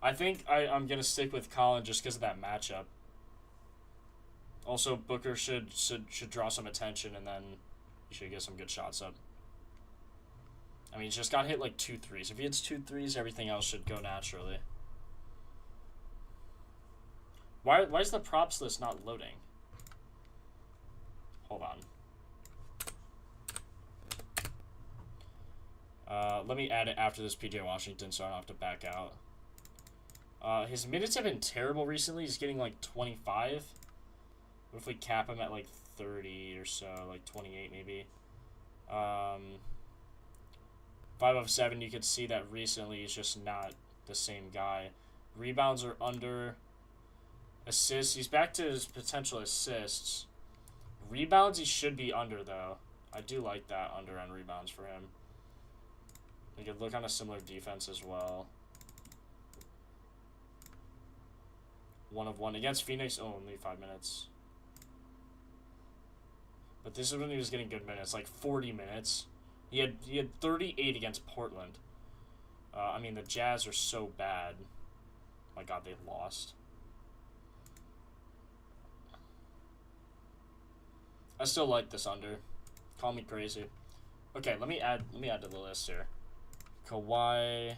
I think I'm gonna stick with Colin just because of that matchup. Also, Booker should draw some attention, and then he should get some good shots up. I mean, he's just got hit like 2 threes. If he hits 2 threes, everything else should go naturally. Why is the props list not loading? Hold on. Let me add it after this PJ Washington so I don't have to back out. His minutes have been terrible recently. He's getting like 25. What if we cap him at like 30 or so, like 28 maybe? 5 of 7, you could see that recently he's just not the same guy. Rebounds are under. Assists, he's back to his potential assists. Rebounds, he should be under though. I do like that under on rebounds for him. We could look on a similar defense as well. 1 of 1 against Phoenix. Oh, only 5 minutes. But this is when he was getting good minutes, like 40 minutes. He had 38 against Portland. I mean, the Jazz are so bad. My God, they lost. I still like this under. Call me crazy. Okay, let me add to the list here. Kawhi,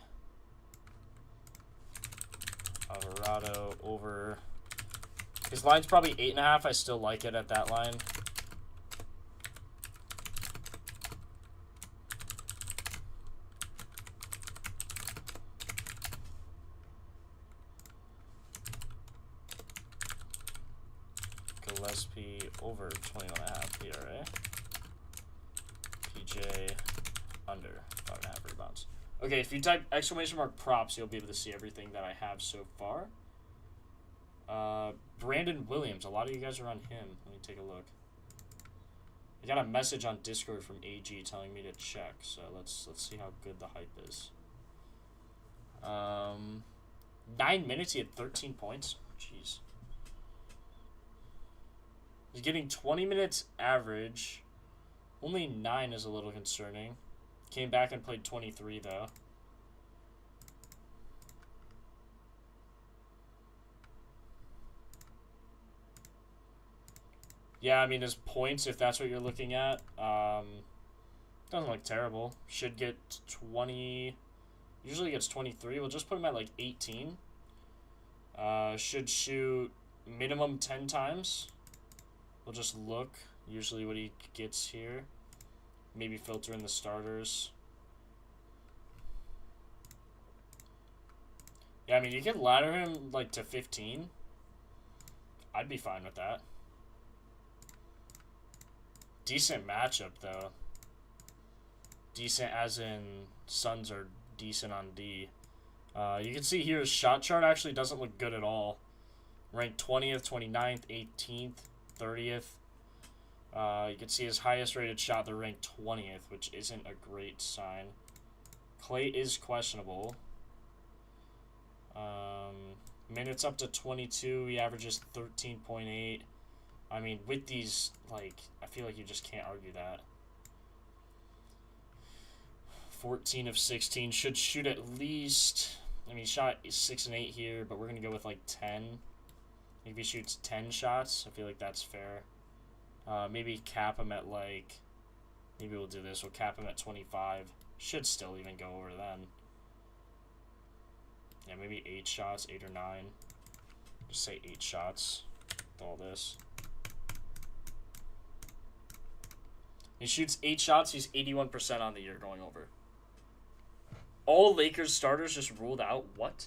Alvarado over. His line's probably 8.5. I still like it at that line. Gillespie over 21.5 ERA. PJ under 5.5 rebounds. Okay, if you type exclamation mark props, you'll be able to see everything that I have so far. Brandon Williams. A lot of you guys are on him. Let me take a look. I got a message on Discord from AG telling me to check, so let's see how good the hype is. 9 minutes, he had 13 points. Jeez. He's getting 20 minutes average. Only 9 is a little concerning. Came back and played 23, though. Yeah, I mean, his points, if that's what you're looking at, doesn't look terrible. Should get 20... Usually gets 23. We'll just put him at, like, 18. Should shoot minimum 10 times. We'll just look, usually what he gets here. Maybe filter in the starters. Yeah, I mean, you could ladder him, like, to 15. I'd be fine with that. Decent matchup, though. Decent as in Suns are decent on D. You can see here his shot chart actually doesn't look good at all. Ranked 20th, 29th, 18th, 30th. You can see his highest rated shot, they're ranked 20th, which isn't a great sign. Clay is questionable. Minutes up to 22, he averages 13.8. I mean, with these, like, I feel like you just can't argue that. 14 of 16, should shoot at least, I mean, shot 6 and 8 here, but we're going to go with, like, 10. If he shoots 10 shots, I feel like that's fair. Maybe cap him at, like, maybe we'll do this. We'll cap him at 25. Should still even go over then. Yeah, maybe 8 shots, 8 or 9. Just say 8 shots with all this. He shoots 8 shots. He's 81% on the year going over. All Lakers starters just ruled out. What?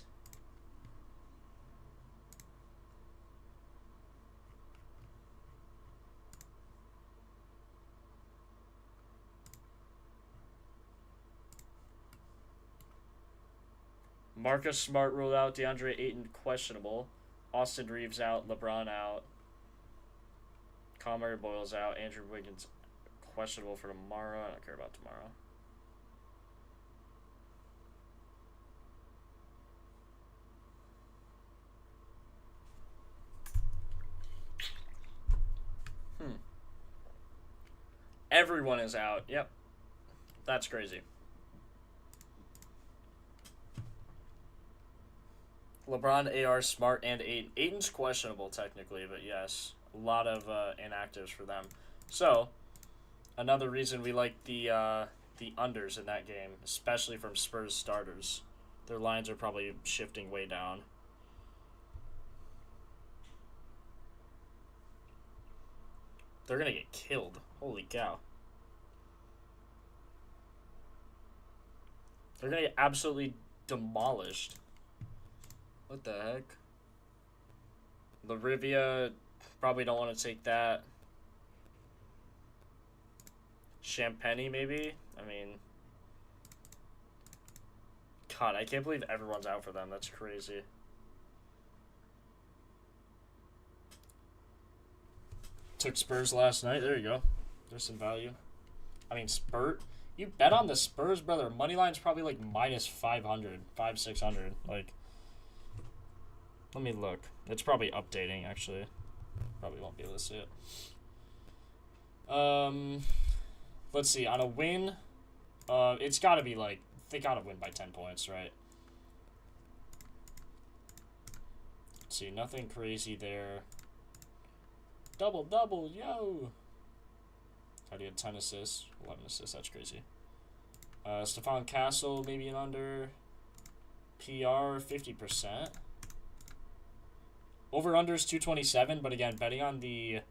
Marcus Smart ruled out. DeAndre Ayton questionable. Austin Reeves out. LeBron out. Conner Boyle's out. Andrew Wiggins questionable for tomorrow. I don't care about tomorrow. Everyone is out. Yep. That's crazy. LeBron, AR, Smart, and Ayton. Ayton's questionable technically, but yes. A lot of inactives for them. So, another reason we like the unders in that game, especially from Spurs starters. Their lines are probably shifting way down. They're going to get killed. Holy cow. They're going to get absolutely demolished. What the heck? Larivia, probably don't want to take that. Champagne, maybe? I mean... God, I can't believe everyone's out for them. That's crazy. Took Spurs last night. There you go. There's some value. I mean, Spurt. You bet on the Spurs, brother. Money line's probably like minus 500, 600. Like, let me look. It's probably updating, actually. Probably won't be able to see it. Let's see. On a win, it's got to be like, they got to win by 10 points, right? Let's see. Nothing crazy there. Double, yo! How do you get 10 assists? 11 assists, that's crazy. Stephon Castle, maybe an under. PR, 50%. Over-under is 227, but again, betting on the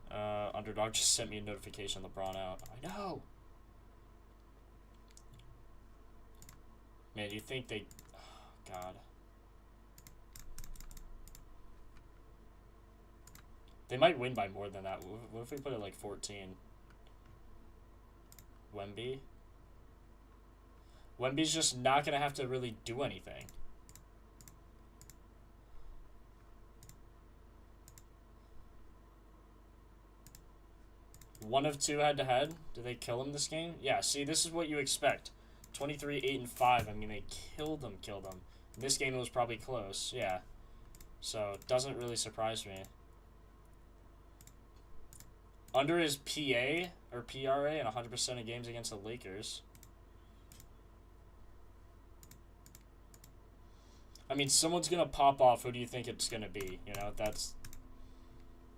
Underdog just sent me a notification, LeBron out. I know! Man, you think they... Oh, God. They might win by more than that. What if we put it like 14? Wemby? Wemby's just not going to have to really do anything. One of two head-to-head. Did they kill him this game? Yeah, see, this is what you expect. 23, 8, and 5. I mean, they killed him. In this game, it was probably close. Yeah. So, it doesn't really surprise me. Under his PA, or PRA, and 100% of games against the Lakers. I mean, someone's going to pop off. Who do you think it's going to be? You know, that's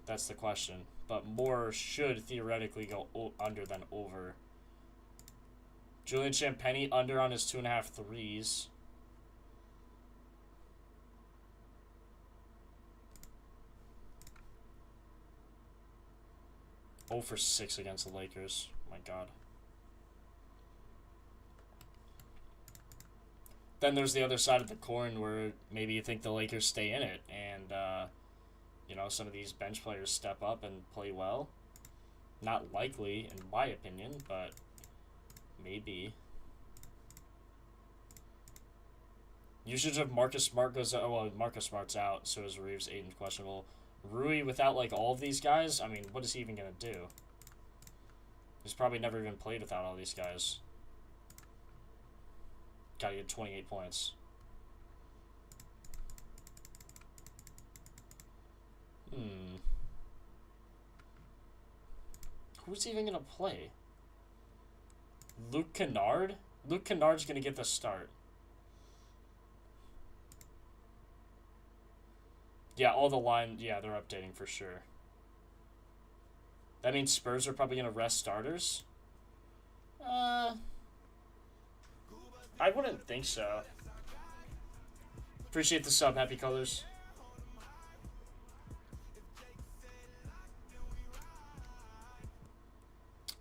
the question. But more should theoretically go under than over. Julian Champagny under on his 2.5 threes. Oh for 6 against the Lakers. Oh my God. Then there's the other side of the coin where maybe you think the Lakers stay in it and, you know, some of these bench players step up and play well. Not likely, in my opinion, but maybe. Usage of Marcus Smart goes out. Oh, well, Marcus Smart's out, so is Reeves. Aiden's questionable. Rui, without, like, all of these guys, I mean, what is he even going to do? He's probably never even played without all these guys. Gotta get 28 points. Who's even going to play? Luke Kennard? Luke Kennard's going to get the start. Yeah, all the line, yeah, they're updating for sure. That means Spurs are probably going to rest starters? I wouldn't think so. Appreciate the sub, Happy Colors.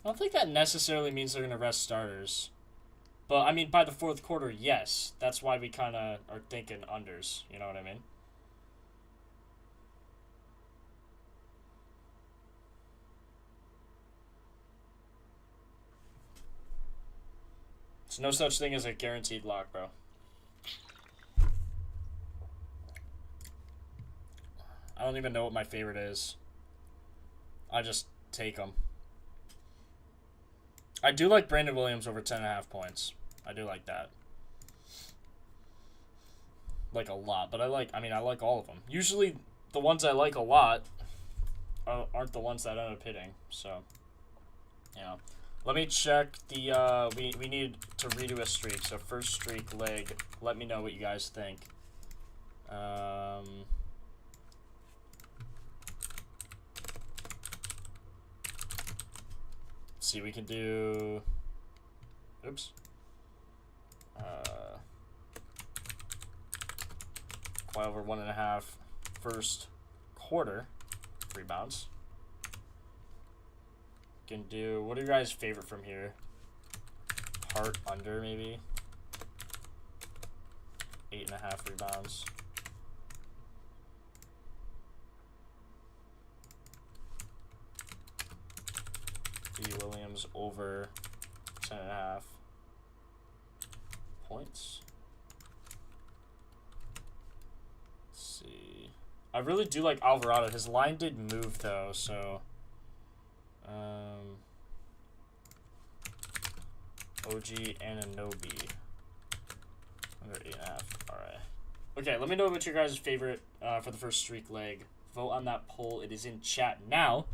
I don't think that necessarily means they're going to rest starters. But, I mean, by the fourth quarter, yes. That's why we kind of are thinking unders. You know what I mean? There's no such thing as a guaranteed lock, bro. I don't even know what my favorite is. I just take them. I do like Brandon Williams over 10.5 points. I do like that. Like a lot, but I like all of them. Usually the ones I like a lot aren't the ones that end up hitting, so yeah. Let me check the we need to redo a streak. So first streak leg, let me know what you guys think. See, we can do, oops, quite over 1.5 first quarter rebounds. Can do, what are your guys' favorite from here? Hart under, maybe 8.5 rebounds. B. Williams over 10.5 points. Let's see. I really do like Alvarado. His line did move though, so OG Anunoby under 8.5. Alright. Okay, let me know what your guys' favorite for the first streak leg. Vote on that poll. It is in chat now.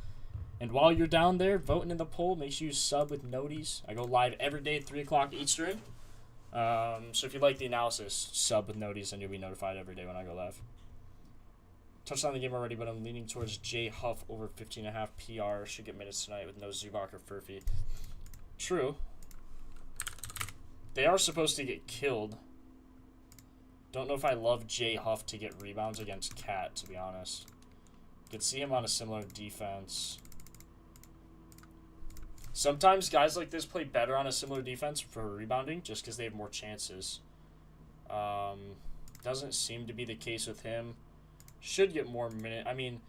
And while you're down there voting in the poll, make sure you sub with noties. I go live every day at 3 o'clock Eastern. So if you like the analysis, sub with noties and you'll be notified every day when I go live. Touched on the game already, but I'm leaning towards J Huff over 15.5 PR. Should get minutes tonight with no Zubac or Furphy. True. They are supposed to get killed. Don't know if I love J Huff to get rebounds against Cat, to be honest. Could see him on a similar defense. Sometimes guys like this play better on a similar defense for rebounding just because they have more chances. Doesn't seem to be the case with him. Should get more minutes. I mean,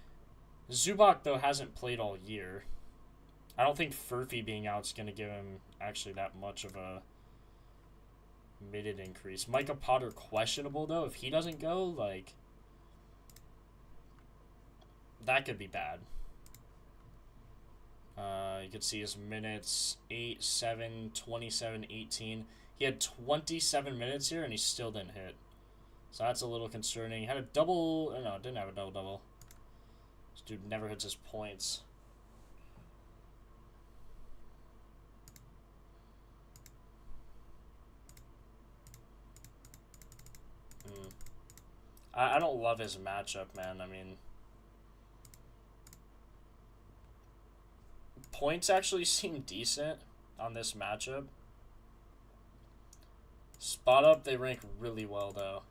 Zubac, though, hasn't played all year. I don't think Furphy being out is going to give him actually that much of a minute increase. Micah Potter questionable, though. If he doesn't go, like, that could be bad. You can see his minutes, 8, 7, 27, 18. He had 27 minutes here, and he still didn't hit. So that's a little concerning. He had a double... No, didn't have a double-double. This dude never hits his points. I don't love his matchup, man. I mean... Points actually seem decent on this matchup. Spot up, they rank really well, though.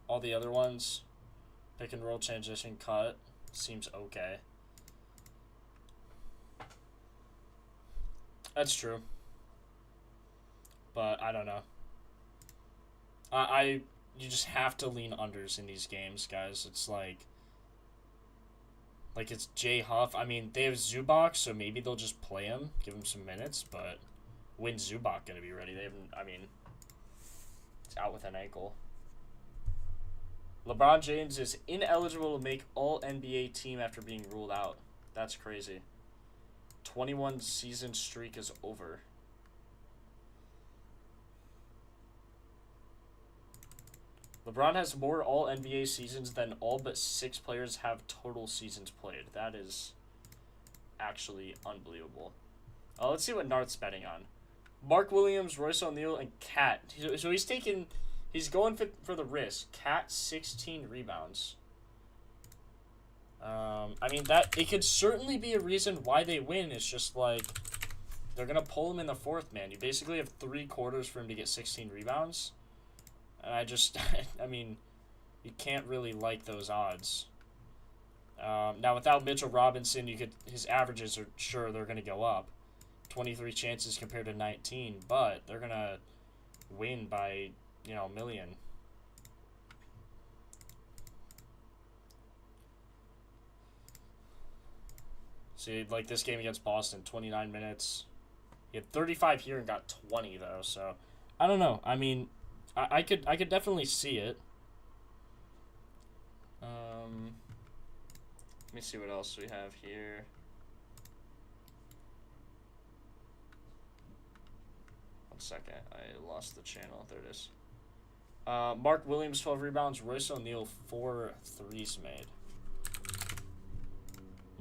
All the other ones, pick and roll, transition, cut, seems okay. That's true. But I don't know. You just have to lean unders in these games, guys. It's like it's Jay Huff. I mean, they have Zubac, so maybe they'll just play him, give him some minutes, but when's Zubac going to be ready? They haven't, I mean, it's out with an ankle. LeBron James is ineligible to make All-NBA team after being ruled out. That's crazy. 21 season streak is over. LeBron has more All-NBA seasons than all but 6 players have total seasons played. That is actually unbelievable. Let's see what Nart's betting on. Mark Williams, Royce O'Neal, and Cat. So he's going for the risk. Cat, 16 rebounds. I mean, it could certainly be a reason why they win. It's just like they're going to pull him in the fourth, man. You basically have 3 quarters for him to get 16 rebounds. And I mean, you can't really like those odds. Now, without Mitchell Robinson, his averages are sure they're going to go up. 23 chances compared to 19, but they're going to win by, a million. See, like this game against Boston, 29 minutes. He had 35 here and got 20, though, so I don't know. I mean, I could definitely see it. Let me see what else we have here. One second, I lost the channel. There it is. Mark Williams, 12 rebounds. Royce O'Neal, 4 threes made.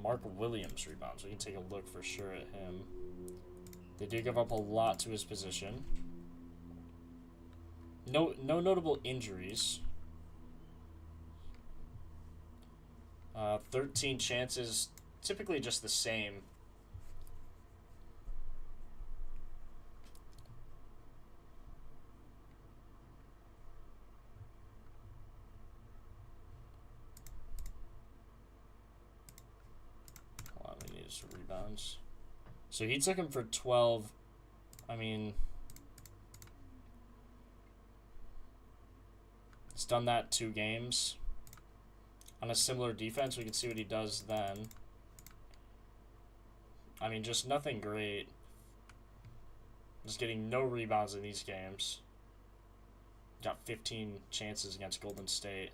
Mark Williams rebounds. We can take a look for sure at him. They do give up a lot to his position. No notable injuries. 13 chances, typically just the same. Hold on, we need some rebounds. So he took him for 12. I mean, he's done that 2 games. On a similar defense, we can see what he does then. I mean, just nothing great. Just getting no rebounds in these games. Got 15 chances against Golden State.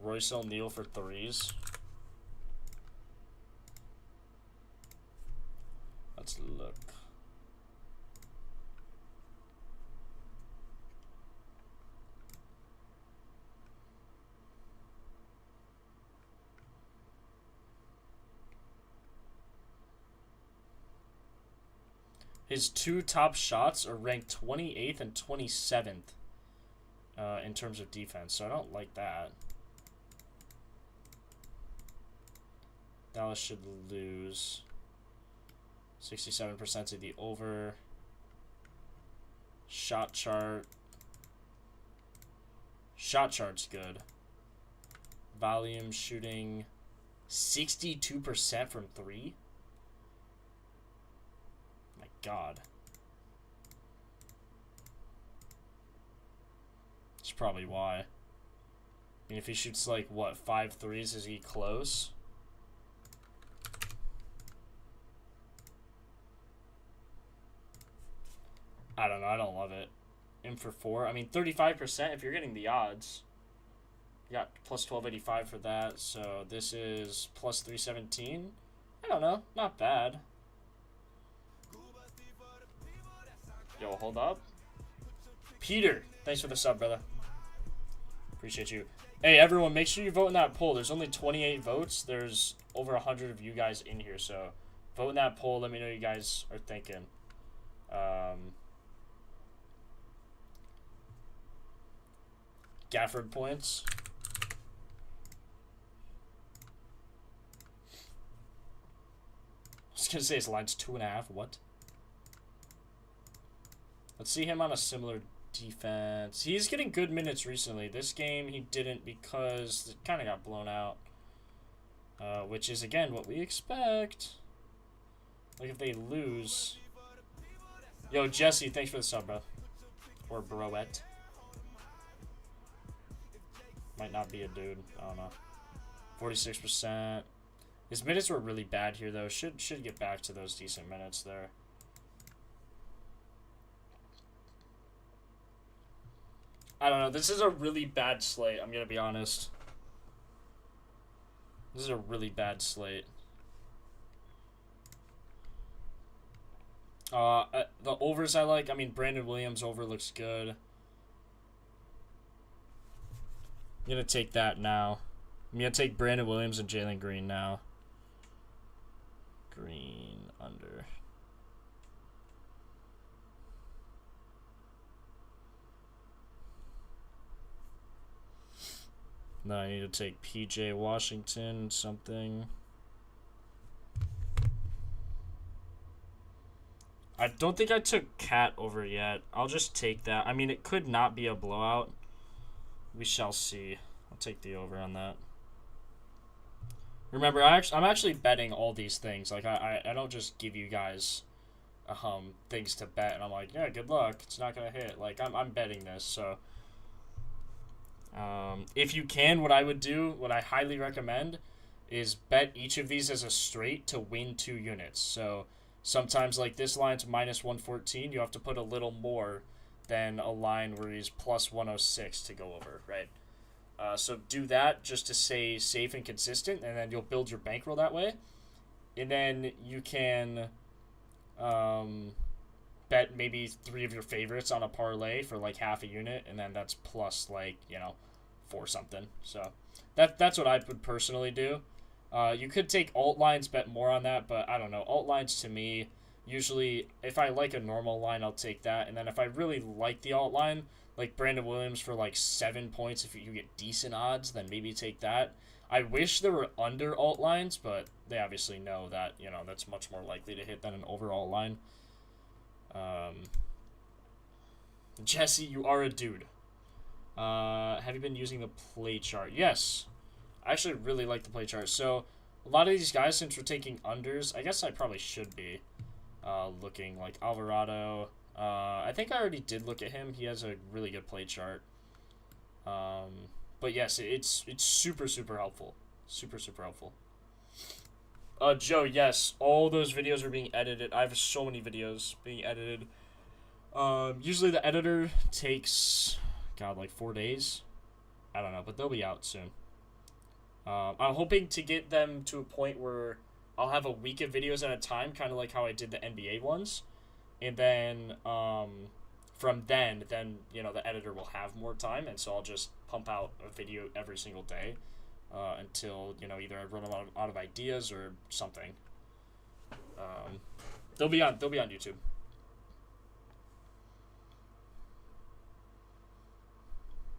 Royce O'Neal for threes. Let's look. His 2 top shots are ranked 28th and 27th in terms of defense, so I don't like that. Dallas should lose. 67% to the over. Shot chart. Shot chart's good. Volume shooting 62% from 3. My God. That's probably why. mean, if he shoots like what 5 threes, is he close? I don't know. I don't love it. In for 4. I mean, 35%. If you're getting the odds, you got plus 1285 for that. So this is plus 317. I don't know. Not bad. Yo, hold up. Peter, thanks for the sub, brother. Appreciate you. Hey, everyone, make sure you vote in that poll. There's only 28 votes. There's over 100 of you guys in here, so vote in that poll. Let me know what you guys are thinking. Gafford points. I was going to say his line's 2.5. What? Let's see him on a similar defense. He's getting good minutes recently. This game he didn't because it kind of got blown out. Which is, again, what we expect. Like, if they lose. Yo, Jesse, thanks for the sub, bro. Or broette. Might not be a dude. I don't know. 46%. His minutes were really bad here, though. Should get back to those decent minutes there. I don't know. This is a really bad slate. I'm going to be honest. This is a really bad slate. The overs I like. I mean, Brandon Williams over looks good. I'm going to take that now. I'm going to take Brandon Williams and Jalen Green now. Green under. Now I need to take PJ Washington, something. I don't think I took Cat over yet. I'll just take that. I mean, it could not be a blowout. We shall see. I'll take the over on that. Remember, I'm actually betting all these things. Like, I don't just give you guys things to bet, and I'm like, yeah, good luck. It's not going to hit. Like, I'm betting this, so... if you can, what I would do, what I highly recommend, is bet each of these as a straight to win 2 units. So sometimes, like this line's minus 114, you have to put a little more than a line where he's plus 106 to go over, right? So do that just to stay safe and consistent, and then you'll build your bankroll that way. And then you can bet maybe 3 of your favorites on a parlay for like half a unit, and then that's plus like, 4 something. So that's what I would personally do. You could take alt lines, bet more on that, but I don't know. Alt lines to me, usually if I like a normal line, I'll take that. And then if I really like the alt line, like Brandon Williams for like 7 points, if you get decent odds, then maybe take that. I wish there were under alt lines, but they obviously know that, that's much more likely to hit than an overall line. Jesse, you are a dude. Have you been using the play chart? Yes. I actually really like the play chart. So, a lot of these guys, since we're taking unders, I guess I probably should be looking like Alvarado. I think I already did look at him. He has a really good play chart. But yes, it's super, super helpful. Super, super helpful. Joe, yes, all those videos are being edited. I have so many videos being edited. Usually the editor takes, like 4 days. I don't know, but they'll be out soon. I'm hoping to get them to a point where I'll have a week of videos at a time, kind of like how I did the NBA ones. And then, from then, the editor will have more time, and so I'll just pump out a video every single day. Until, either I run out of ideas or something. They'll be on YouTube.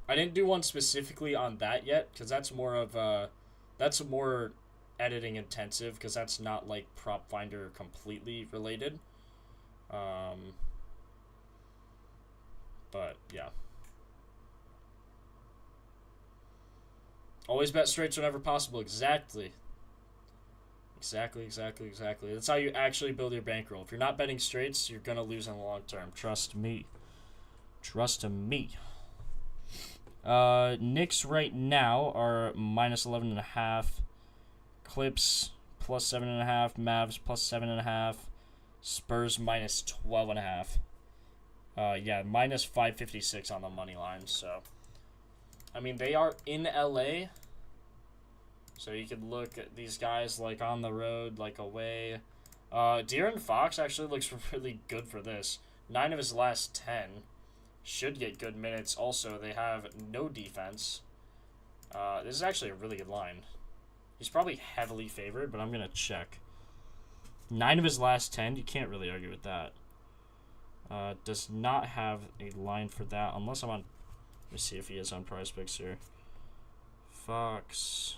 I didn't do one specifically on that yet, because that's more editing intensive, because that's not like Propfinder completely related. But yeah. Always bet straights whenever possible. Exactly. That's how you actually build your bankroll. If you're not betting straights, you're going to lose in the long term. Trust me. Trust me. Knicks right now are minus 11.5. Clips plus 7.5. Mavs plus 7.5. Spurs minus 12.5. Yeah, minus 556 on the money line. So, I mean, they are in LA. So you could look at these guys like on the road, like away. De'Aaron Fox actually looks really good for this. 9 of his last 10 should get good minutes. Also, they have no defense. This is actually a really good line. He's probably heavily favored, but I'm going to check. 9 of his last 10, you can't really argue with that. Does not have a line for that, unless I'm on... Let me see if he is on Prize Picks here. Fox...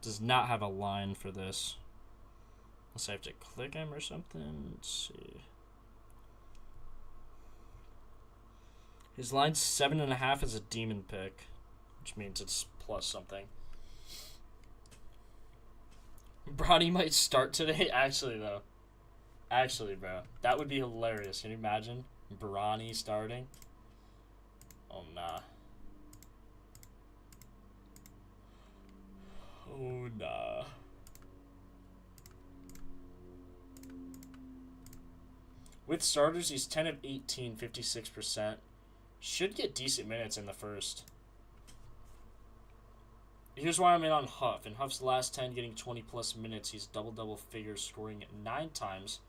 does not have a line for this. Unless I have to click him or something. Let's see. His line's 7.5 as a demon pick, which means it's plus something. Bronny might start today. Actually, though. Actually, bro. That would be hilarious. Can you imagine? Bronny starting? Oh, nah. Oh, nah. With starters, he's 10 of 18, 56%. Should get decent minutes in the first. Here's why I'm in on Huff. In Huff's last 10, getting 20-plus minutes, he's double-double figures, scoring 9 times,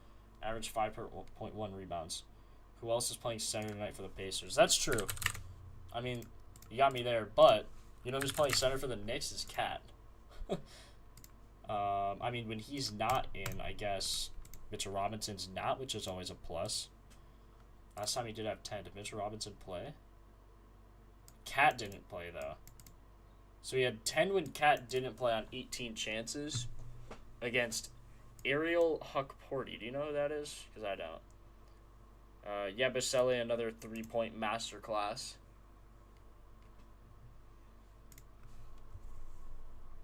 average 5.1 rebounds. Who else is playing center tonight for the Pacers? That's true. I mean, you got me there, but you know who's playing center for the Knicks is Cat. I mean, when he's not in, I guess Mitchell Robinson's not, which is always a plus. Last time he did have 10. Did Mitchell Robinson play? Cat didn't play, though. So he had 10 when Cat didn't play on 18 chances against Ariel Huckporty. Do you know who that is? Because I don't. Yabusele, another 3-point masterclass.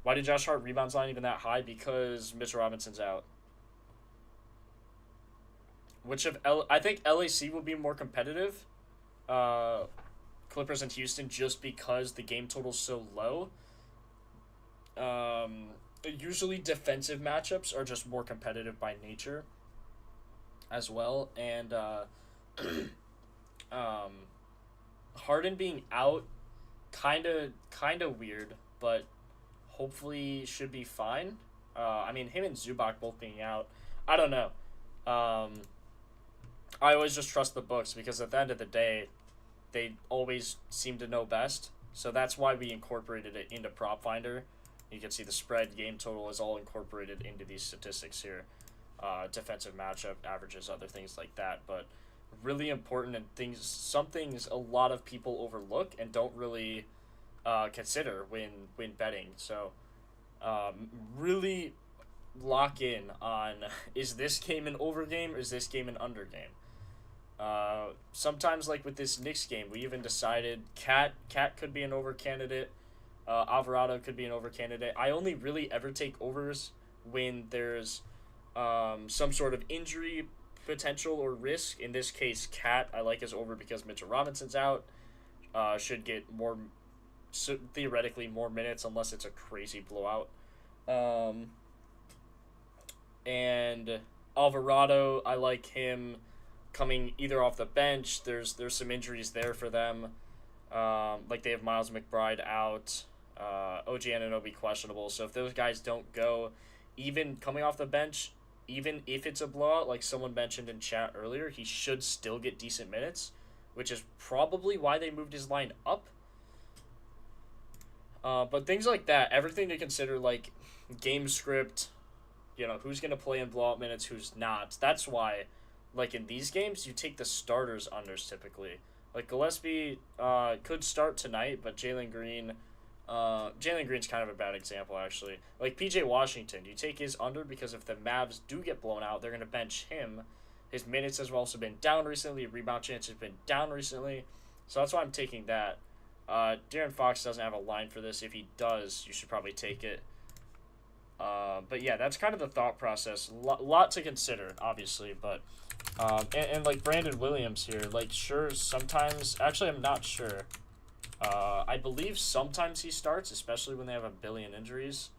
Why did Josh Hart rebounds line even that high? Because Mitchell Robinson's out. I think LAC will be more competitive. Clippers and Houston, just because the game total's so low. Usually defensive matchups are just more competitive by nature as well. And Harden being out, kind of weird, but hopefully should be fine. I mean, him and Zubac both being out, I don't know. I always just trust the books because at the end of the day, they always seem to know best. So that's why we incorporated it into Propfinder. You can see the spread, game total is all incorporated into these statistics here. Defensive matchup, averages, other things like that. But really important and some things a lot of people overlook and don't really consider when betting. So really lock in on, is this game an over game or is this game an under game? Sometimes, like with this Knicks game, we even decided Cat could be an over candidate. Alvarado could be an over candidate. I only really ever take overs when there's some sort of injury potential or risk. In this case, Cat, I like his over because Mitchell Robinson's out. Should get more, theoretically, more minutes unless it's a crazy blowout. And Alvarado, I like him coming either off the bench. There's some injuries there for them. Like they have Miles McBride out. OG Anunoby questionable. So if those guys don't go, even coming off the bench, even if it's a blowout, like someone mentioned in chat earlier, he should still get decent minutes, which is probably why they moved his line up. But things like that, everything to consider, like game script, who's going to play in blowout minutes, who's not. That's why, like in these games, you take the starters unders typically. Like Gillespie could start tonight, but Jalen Green's kind of a bad example, actually. Like PJ Washington, you take his under because if the Mavs do get blown out, they're going to bench him. His minutes has also been down recently. Rebound chance has been down recently. So that's why I'm taking that. De'Aaron Fox doesn't have a line for this. If he does, you should probably take it. But yeah, that's kind of the thought process. Lot to consider, obviously, but and like Brandon Williams here, like sure sometimes. Actually, I'm not sure. I believe sometimes he starts, especially when they have a billion injuries.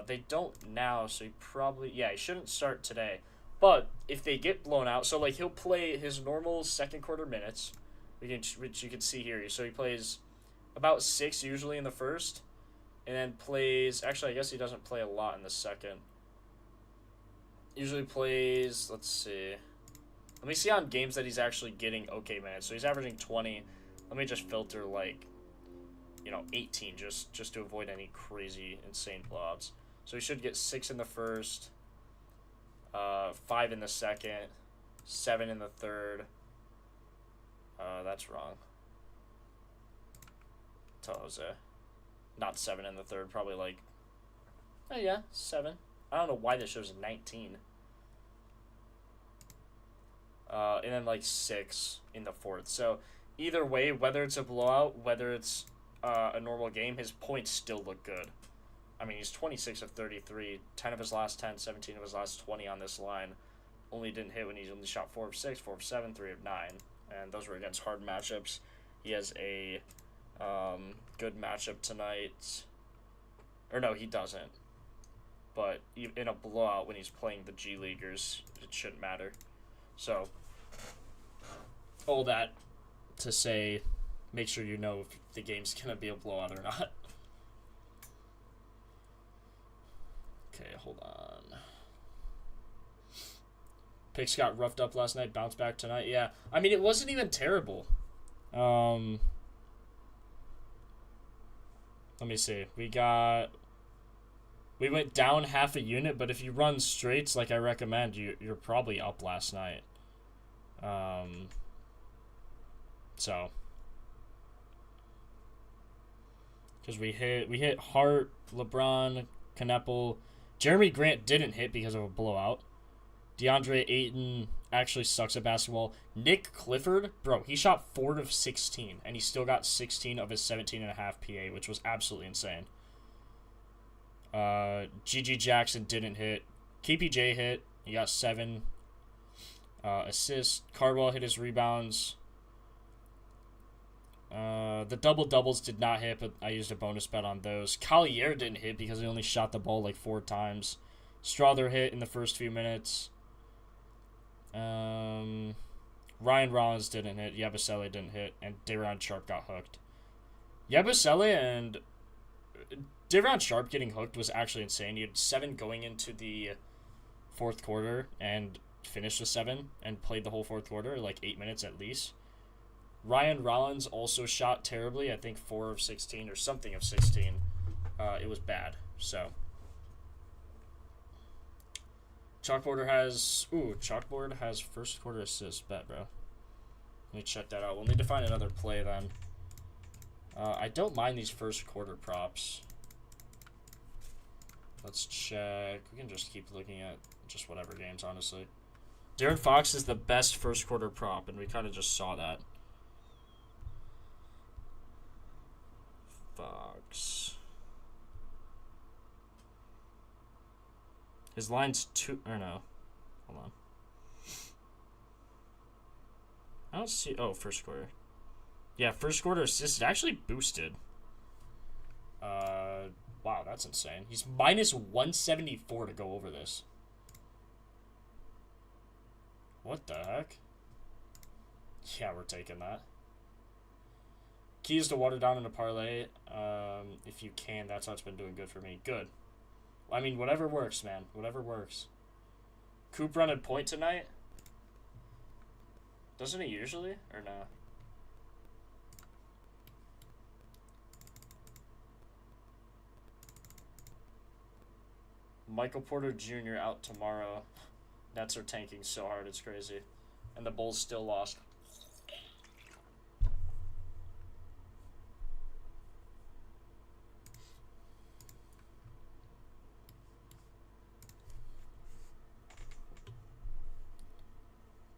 They don't now, so he probably he shouldn't start today. But if they get blown out, so like he'll play his normal second quarter minutes, which you can see here. So he plays about 6 usually in the first, and then plays. Actually, I guess he doesn't play a lot in the second. Usually plays. Let's see. Let me see on games that he's actually getting okay minutes. So he's averaging 20. Let me just filter like 18 just to avoid any crazy insane blowouts. So he should get 6 in the first, 5 in the second, 7 in the third. That's wrong. Tell Jose. Not 7 in the third, probably like 7. I don't know why this shows 19. And then like 6 in the fourth. So either way, whether it's a blowout, whether it's a normal game, his points still look good. I mean, he's 26 of 33, 10 of his last 10, 17 of his last 20 on this line. Only didn't hit when he only shot 4 of 6, 4 of 7, 3 of 9. And those were against hard matchups. He has a good matchup tonight. Or no, he doesn't. But in a blowout, when he's playing the G Leaguers, it shouldn't matter. So, all that to say, make sure you know if the game's going to be a blowout or not. Okay, hold on. Picks got roughed up last night, bounced back tonight. Yeah, I mean, it wasn't even terrible. Let me see. We went down half a unit, but if you run straights like I recommend, you're probably up last night. So, because we hit Hart, LeBron, Kneppel. Jeremy Grant didn't hit because of a blowout. DeAndre Ayton actually sucks at basketball. Nick Clifford, bro, he shot 4 of 16, and he still got 16 of his 17.5 PA, which was absolutely insane. GG Jackson didn't hit. KPJ hit. He got 7 assists. Cardwell hit his rebounds. The double-doubles did not hit, but I used a bonus bet on those. Collier didn't hit because he only shot the ball like 4 times. Strother hit in the first few minutes. Ryan Rollins didn't hit. Yabusele didn't hit. And Day'Ron Sharpe got hooked. Yabusele and Day'Ron Sharpe getting hooked was actually insane. He had 7 going into the fourth quarter and finished with 7 and played the whole fourth quarter, like 8 minutes at least. Ryan Rollins also shot terribly. I think 4 of 16 or something of 16. It was bad. So Chalkboard has first quarter assist. Bet, bro. Let me check that out. We'll need to find another play then. I don't mind these first quarter props. Let's check. We can just keep looking at just whatever games, honestly. De'Aaron Fox is the best first quarter prop, and we kind of just saw that. Fox. His line's 2, or no. Hold on. I don't see, first quarter. Yeah, first quarter assist actually boosted. Wow, that's insane. He's minus 174 to go over this. What the heck? Yeah, we're taking that. Keys to water down in a parlay. If you can, that's how it's been doing good for me. Good. I mean, whatever works, man. Whatever works. Coop run a point tonight? Doesn't he usually? Or no? Michael Porter Jr. out tomorrow. Nets are tanking so hard, it's crazy. And the Bulls still lost.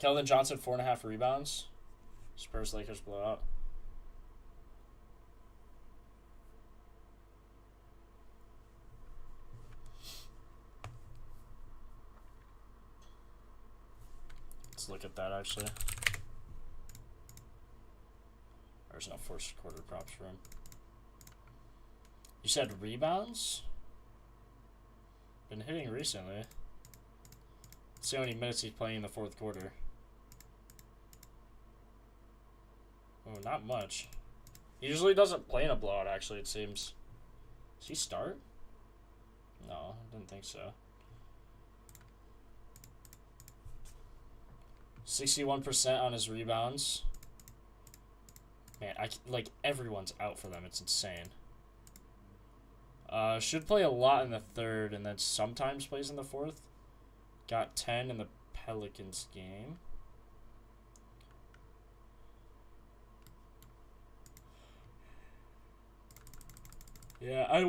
Keldon Johnson, 4.5 rebounds. Spurs Lakers blowout. that, actually. There's no first quarter props for him. You said rebounds? Been hitting recently. Let's see how many minutes he's playing in the fourth quarter. Oh, not much. He usually doesn't play in a blowout, actually, it seems. Does he start? No, I didn't think so. 61% on his rebounds. Man, like, everyone's out for them. It's insane. Should play a lot in the third, and then sometimes plays in the fourth. Got 10 in the Pelicans game. Yeah, I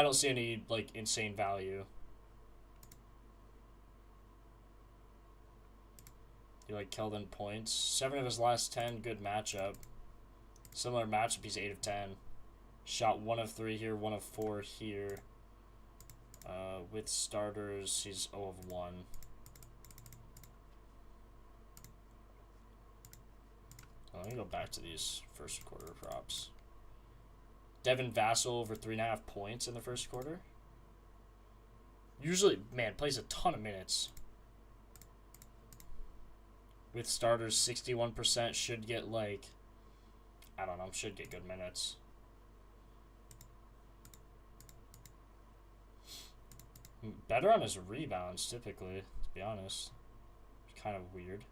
don't see any, like, insane value. You like Keldon points. 7 of his last 10, good matchup. Similar matchup, he's 8 of 10. Shot 1 of 3 here, 1 of 4 here. With starters, he's 0 of 1. Let me go back to these first quarter props. Devin Vassell over 3.5 points in the first quarter. Usually, man, plays a ton of minutes. With starters, 61% should get, like, I don't know, should get good minutes. Better on his rebounds, typically, to be honest. It's kind of weird.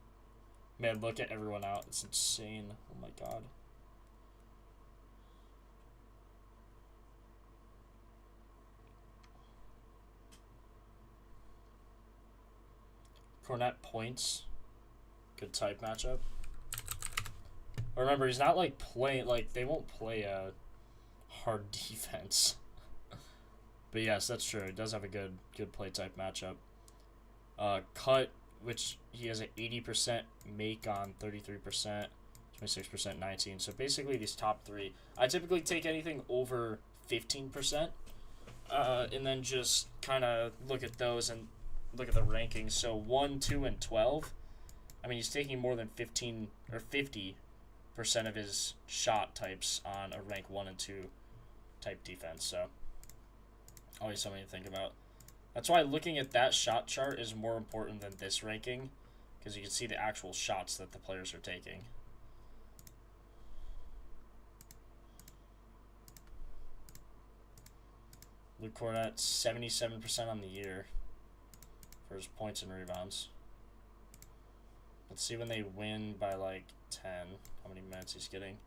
Man, look at everyone out. It's insane. Oh, my God. Cornet points. Good type matchup. Remember, he's not, like, playing... Like, they won't play a hard defense. But yes, that's true. He does have a good play type matchup. Cut, which he has an 80% make on, 33%, 26%, 19. So basically these top three. I typically take anything over 15%. And then just kind of look at those and look at the rankings. So 1, 2, and 12. I mean, he's taking more than 15 or 50% of his shot types on a rank 1 and 2 type defense. So always something to think about. That's why looking at that shot chart is more important than this ranking, because you can see the actual shots that the players are taking. Luke Cornet, 77% on the year for his points and rebounds. Let's see when they win by like 10, how many minutes he's getting.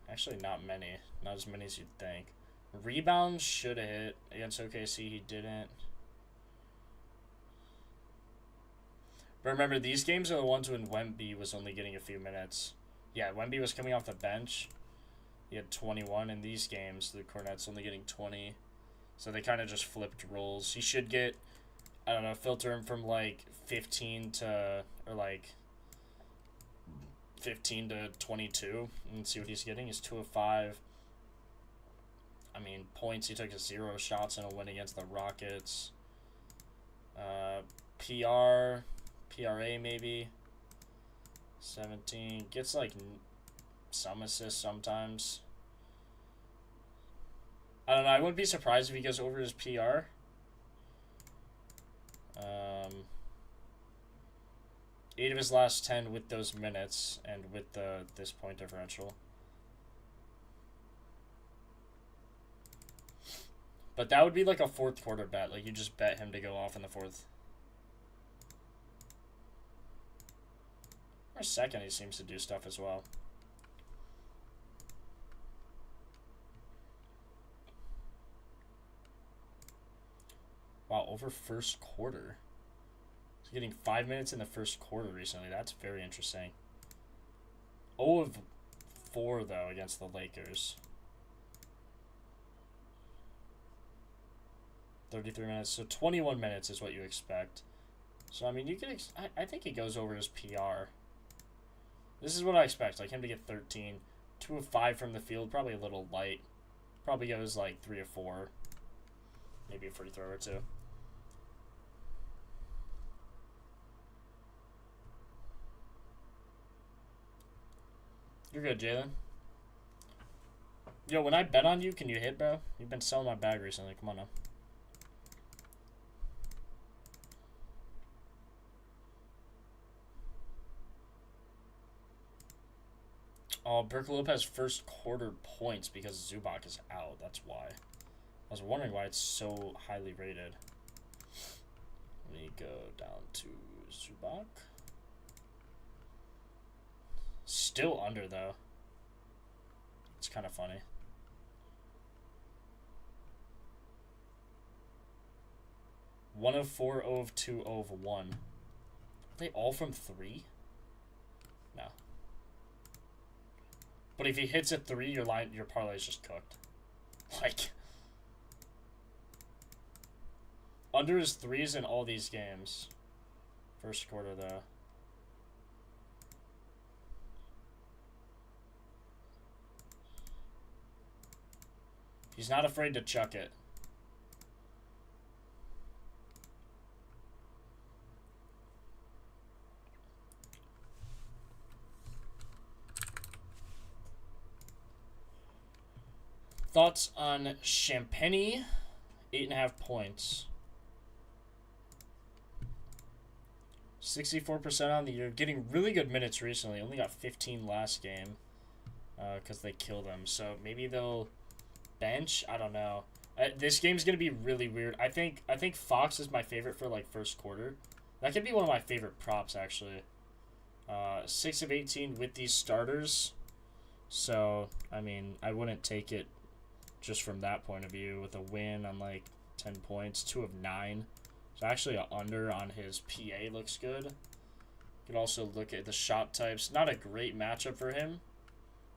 Actually, not many. Not as many as you'd think. Rebounds should have hit against OKC. He didn't. But remember, these games are the ones when Wemby was only getting a few minutes. Yeah, Wemby was coming off the bench. He had 21 in these games. Luke Cornet's only getting 20. So they kind of just flipped roles. He should get, I don't know, filter him from like 15 to, or like 15 to 22 and see what he's getting. He's 2 of 5. I mean, points, he took 0 shots in a win against the Rockets. PRA maybe. 17. Gets like some assists sometimes. I don't know, I wouldn't be surprised if he goes over his PR. 8 of his last 10 with those minutes and with this point differential. But that would be like a fourth quarter bet. Like, you just bet him to go off in the fourth. Or second, he seems to do stuff as well. Wow, over first quarter. He's getting 5 minutes in the first quarter recently. That's very interesting. 0 of 4, though, against the Lakers. 33 minutes. So 21 minutes is what you expect. So, I mean, you can... I think he goes over his PR. This is what I expect. Like, him to get 13. 2 of 5 from the field. Probably a little light. Probably goes, like, 3 or 4. Maybe a free throw or 2. You're good, Jalen. Yo, when I bet on you, can you hit, bro? You've been selling my bag recently. Come on now. Oh, Burke Lopez first quarter points because Zubac is out. That's why. I was wondering why it's so highly rated. Let me go down to Zubac. Still under, though. It's kind of funny. One of 4, 0 of 2, 0 of 1. Are they all from 3? No. But if he hits a 3, your parlay is just cooked. Like, under his 3s in all these games. First quarter, though. He's not afraid to chuck it. Thoughts on Champagny? 8.5 points. 64% on the year. Getting really good minutes recently. Only got 15 last game. Because they killed him. So maybe they'll bench. I don't know. This game's going to be really weird. I think Fox is my favorite for like first quarter. That could be one of my favorite props actually. 6 of 18 with these starters. So, I mean, I wouldn't take it just from that point of view with a win on like 10 points. 2 of 9. So actually an under on his PA looks good. You could also look at the shot types. Not a great matchup for him.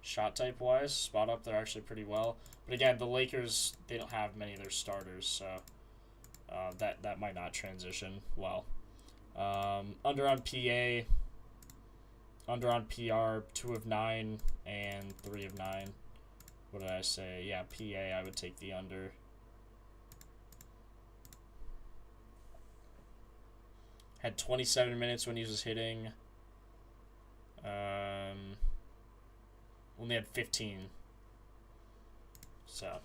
Shot type wise. Spot up there actually pretty well. But again, the Lakers, they don't have many of their starters. So that might not transition well. Under on PA. Under on PR. 2 of 9 and 3 of 9. What did I say? Yeah, PA, I would take the under. Had 27 minutes when he was hitting. Only had 15. So.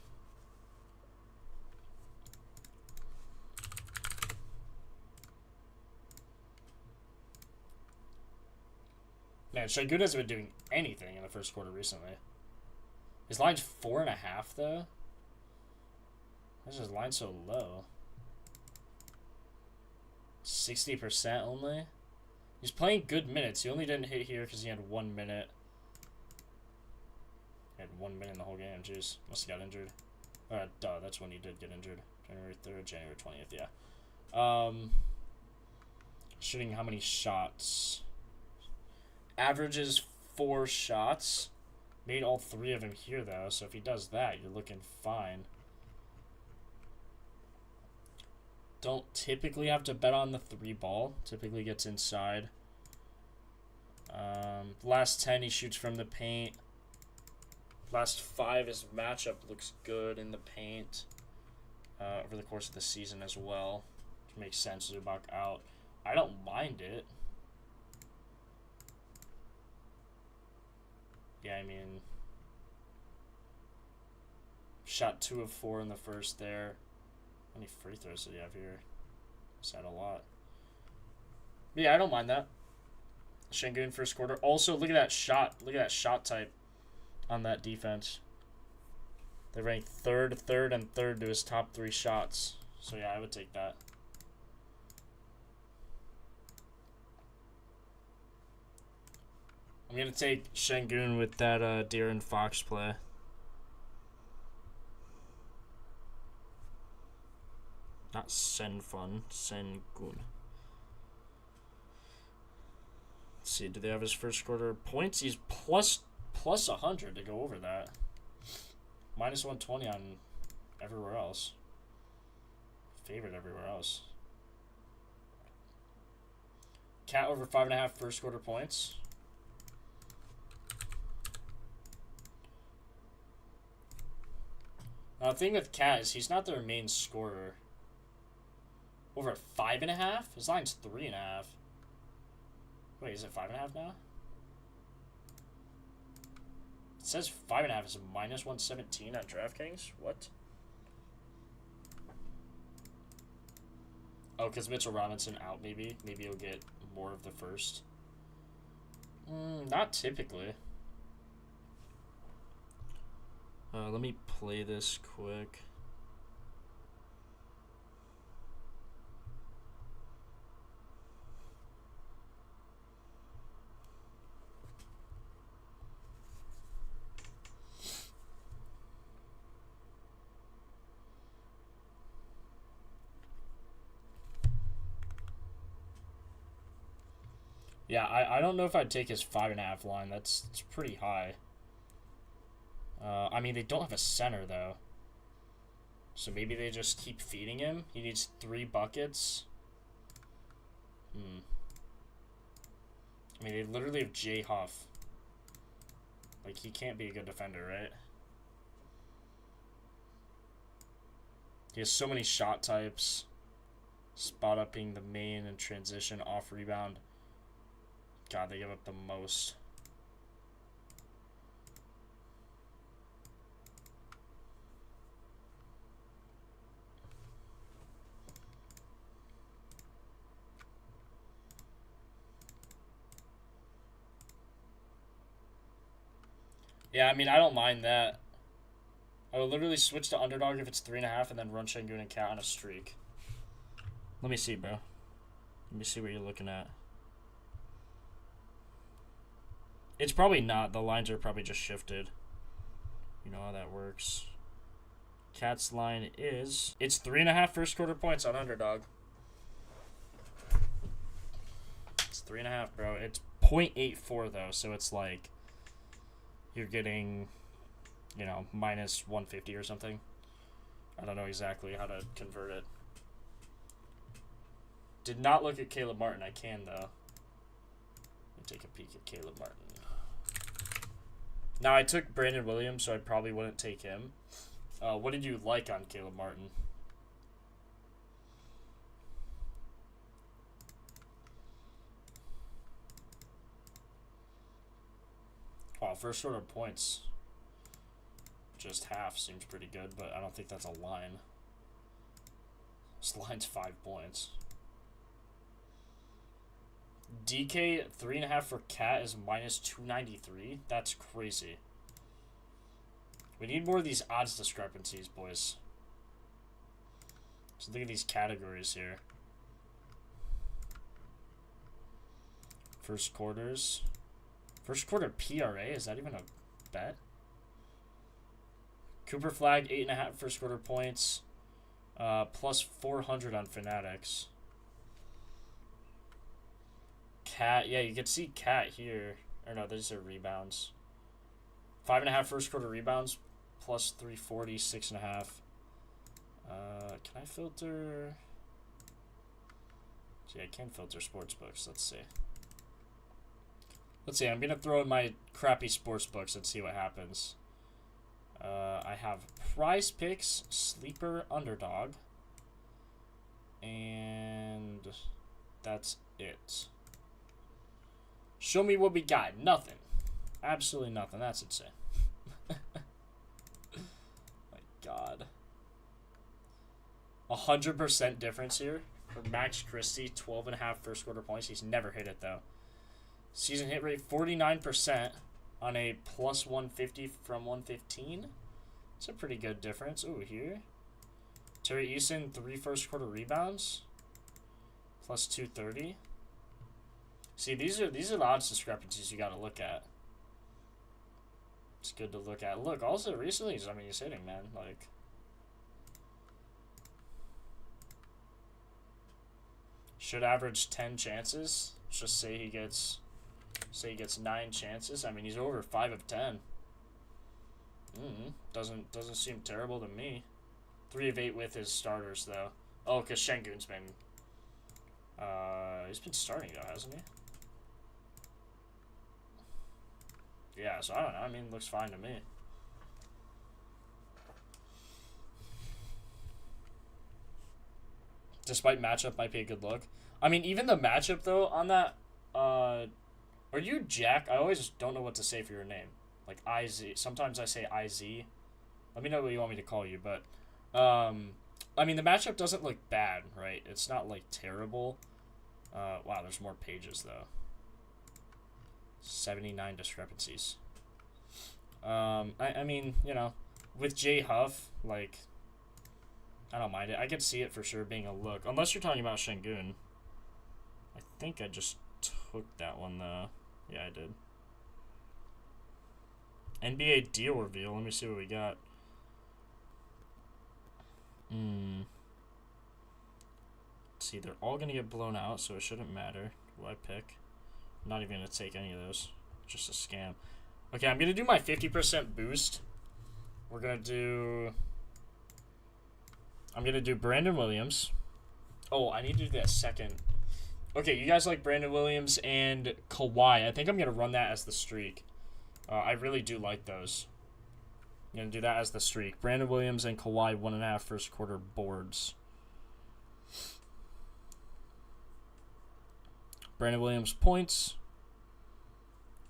Man, Şengün hasn't been doing anything in the first quarter recently. His line's 4.5 though. Why is his line so low? 60% only. He's playing good minutes. He only didn't hit here because he had 1 minute. He had 1 minute in the whole game. Jeez, must have got injured. Duh. That's when he did get injured. January 3rd, January 20th. Yeah. Shooting how many shots? Averages 4 shots. Made all 3 of them here, though, so if he does that, you're looking fine. Don't typically have to bet on the 3 ball. Typically gets inside. Last 10, he shoots from the paint. Last 5, his matchup looks good in the paint. Over the course of the season as well. Which makes sense, Zubac out. I don't mind it. Yeah, I mean, shot 2 of 4 in the first there. How many free throws did he have here? He's had a lot. But yeah, I don't mind that. Şengün first quarter. Also, look at that shot. Look at that shot type on that defense. They ranked third, and third to his top 3 shots. So yeah, I would take that. I'm going to take Şengün with that De'Aaron Fox play. Not Senfun, Şengün. Let's see, do they have his first quarter points? He's plus 100 to go over that. Minus 120 on everywhere else. Favorite everywhere else. Cat over 5.5 first quarter points. Now, the thing with Cat is he's not their main scorer. Over 5.5? His line's 3.5. Wait, is it 5.5 now? It says 5.5 is a minus 117 at DraftKings. What? Oh, because Mitchell Robinson out, maybe. Maybe he'll get more of the first. Not typically. Let me play this quick. Yeah, I don't know if I'd take his 5.5 line. It's pretty high. I mean, they don't have a center, though. So maybe they just keep feeding him. He needs 3 buckets. I mean, they literally have Jay Huff. Like, he can't be a good defender, right? He has so many shot types. Spot up being the main and transition, off rebound. God, they give up the most. Yeah, I mean, I don't mind that. I would literally switch to Underdog if it's 3.5 and then run Şengün and Cat on a streak. Let me see, bro. Let me see what you're looking at. It's probably not. The lines are probably just shifted. You know how that works. Cat's line is... It's 3.5 first quarter points on Underdog. It's 3.5, bro. It's 0.84, though, so it's like... You're getting, you know, minus 150 or something. I don't know exactly how to convert it. Did not look at Caleb Martin. I can, though. Let me take a peek at Caleb Martin. Now, I took Brandon Williams, so I probably wouldn't take him. What did you like on Caleb Martin? Wow, first order points. Just half seems pretty good, but I don't think that's a line. This line's 5 points. DK 3.5 for Cat is minus 293. That's crazy. We need more of these odds discrepancies, boys. So look at these categories here. First quarters. First quarter PRA, is that even a bet? Cooper Flag 8.5 first quarter points. Plus 400 on Fanatics. Cat, yeah, you can see Cat here. Or no, these are rebounds. 5.5 first quarter rebounds, plus 340, 6.5. Can I filter? See, I can filter sports books. Let's see. Let's see. I'm gonna throw in my crappy sports books and see what happens. I have Prize Picks, Sleeper, Underdog, and that's it. Show me what we got. Nothing. Absolutely nothing. That's insane. My God. 100% difference here for Max Christie. 12.5 first quarter points. He's never hit it, though. Season hit rate 49% on a plus 150 from 115. It's a pretty good difference. Ooh, here. Terry Eason, 3 first quarter rebounds. Plus 230. See, these are the odds discrepancies you got to look at. It's good to look at. Look, also recently, I mean, he's hitting, man. Like, should average 10 chances. Let's just say he gets 9 chances. I mean, he's over 5 of 10. Doesn't seem terrible to me. 3 of 8 with his starters, though. Oh, because Şengün's been he's been starting, though, hasn't he? Yeah, so I don't know. I mean, looks fine to me. Despite matchup might be a good look. I mean, even the matchup, though, on that... are you Jack? I always don't know what to say for your name. Like IZ. Sometimes I say IZ. Let me know what you want me to call you, but I mean the matchup doesn't look bad, right? It's not like terrible. Wow, there's more pages though. 79 discrepancies. I mean, you know, with J Huff, like, I don't mind it. I could see it for sure being a look. Unless you're talking about Şengün. I think I just took that one, though. Yeah, I did. NBA deal reveal. Let me see what we got. See, they're all going to get blown out, so it shouldn't matter who I pick. I'm not even going to take any of those. Just a scam. Okay, I'm going to do my 50% boost. We're going to do... I'm going to do Brandon Williams. Oh, I need to do that second. Okay, you guys like Brandon Williams and Kawhi. I think I'm going to run that as the streak. I really do like those. I'm going to do that as the streak. Brandon Williams and Kawhi, 1.5 first quarter boards. Brandon Williams points.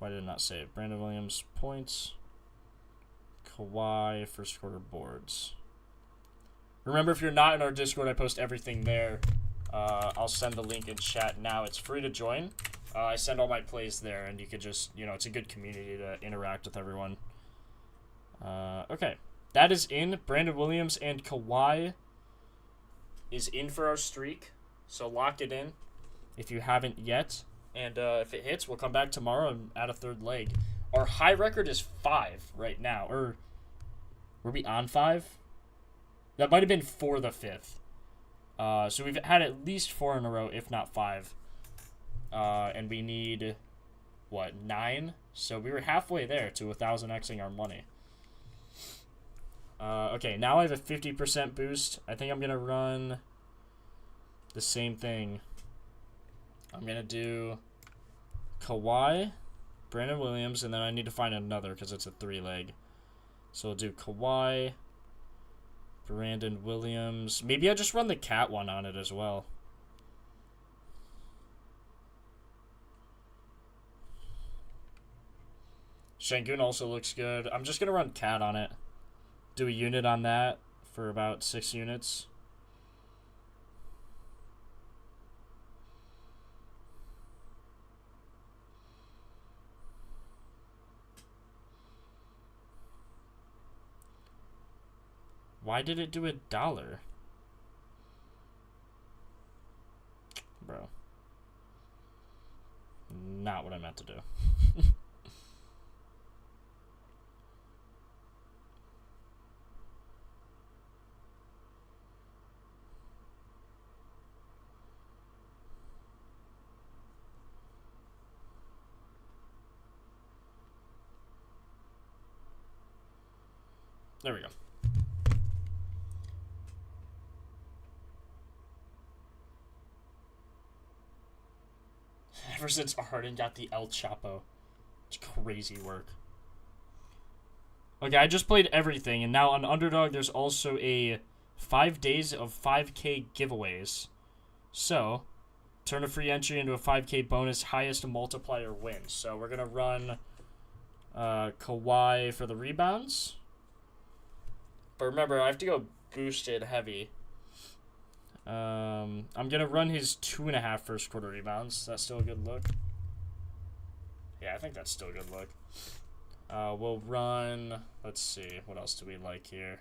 Why did it not say it? Brandon Williams points. Kawhi first quarter boards. Remember, if you're not in our Discord, I post everything there. I'll send the link in chat now. It's free to join. I send all my plays there, and you could just, you know, it's a good community to interact with everyone. Okay. That is in. Brandon Williams and Kawhi is in for our streak. So lock it in if you haven't yet. And if it hits, we'll come back tomorrow and add a third leg. Our high record is 5 right now. Or were we on 5? That might have been for the 5th. So we've had at least 4 in a row, if not 5. And we need, what, 9? So we were halfway there to 1,000xing our money. Okay, now I have a 50% boost. I think I'm going to run the same thing. I'm going to do Kawhi, Brandon Williams, and then I need to find another because it's a 3-leg. So we'll do Kawhi, Brandon Williams. Maybe I just run the cat one on it as well. Şengün also looks good. I'm just going to run cat on it. Do a unit on that for about 6 units. Why did it do $1? Bro. Not what I meant to do. There we go. Ever since Harden got the El Chapo. It's crazy work. Okay, I just played everything, and now on Underdog there's also a 5 days of 5K giveaways. So, turn a free entry into a 5K bonus, highest multiplier wins. So we're going to run Kawhi for the rebounds. But remember, I have to go boosted heavy. I'm going to run his 2.5 first quarter rebounds. Is that still a good look? Yeah, I think that's still a good look. We'll run... Let's see. What else do we like here?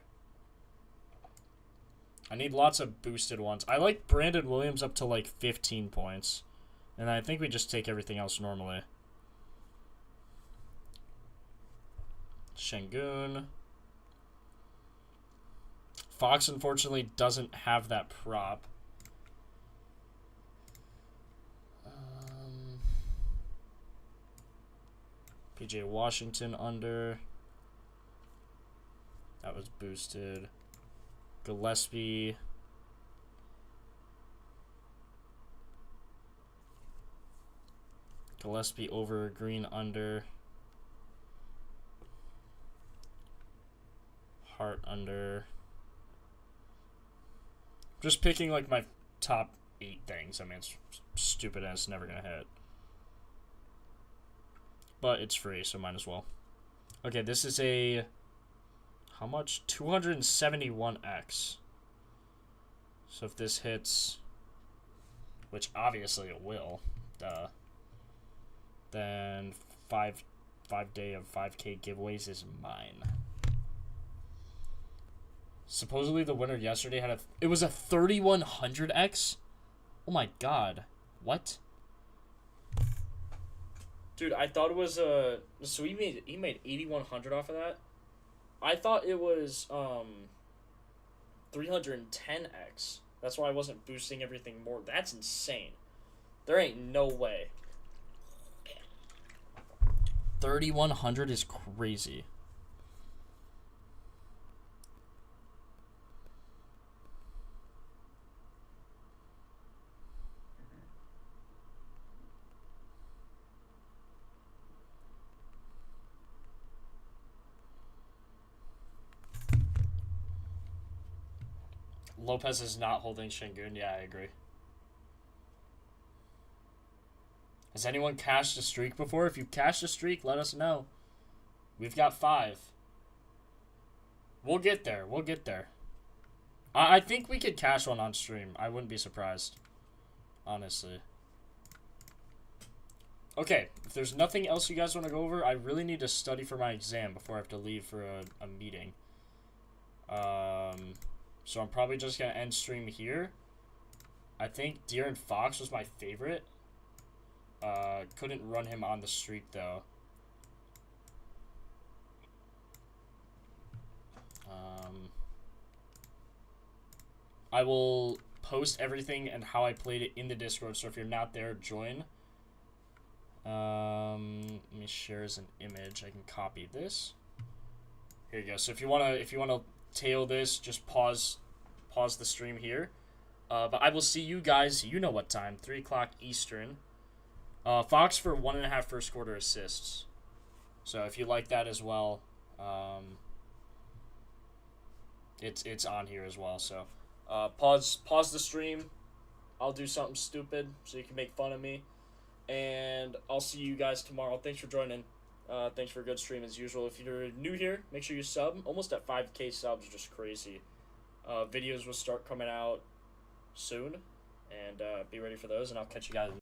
I need lots of boosted ones. I like Brandon Williams up to like 15 points. And I think we just take everything else normally. Şengün. Fox, unfortunately, doesn't have that prop. PJ Washington under. That was boosted. Gillespie. Gillespie over, Green under. Hart under. Just picking like my top 8 things. I mean, it's stupid and it's never going to hit. But it's free, so might as well. Okay, this is a... How much? 271x. So if this hits... Which obviously it will. Duh. Then 5 day of 5K giveaways is mine. Supposedly the winner yesterday had a... It was a 3100x? Oh my god. What? Dude, I thought it was a... So he made 8100 off of that? I thought it was 310x. That's why I wasn't boosting everything more. That's insane. There ain't no way. 3100 is crazy. Lopez is not holding Şengün. Yeah, I agree. Has anyone cashed a streak before? If you cashed a streak, let us know. We've got 5. We'll get there. We'll get there. I think we could cash one on stream. I wouldn't be surprised. Honestly. Okay, if there's nothing else you guys want to go over, I really need to study for my exam before I have to leave for a meeting. So I'm probably just going to end stream here. I think De'Aaron Fox was my favorite. Couldn't run him on the streak, though. I will post everything and how I played it in the Discord, so if you're not there, join. Let me share as an image. I can copy this. Here you go. So if you wanna tail this, just pause the stream here. But I will see you guys. You know what time? 3 o'clock Eastern. Fox for 1.5 first quarter assists. So if you like that as well, it's on here as well. So pause the stream. I'll do something stupid so you can make fun of me, and I'll see you guys tomorrow. Thanks for joining. Thanks for a good stream as usual. If you're new here, make sure you sub. Almost at 5K subs, just crazy. Videos will start coming out soon, and be ready for those, and I'll catch you guys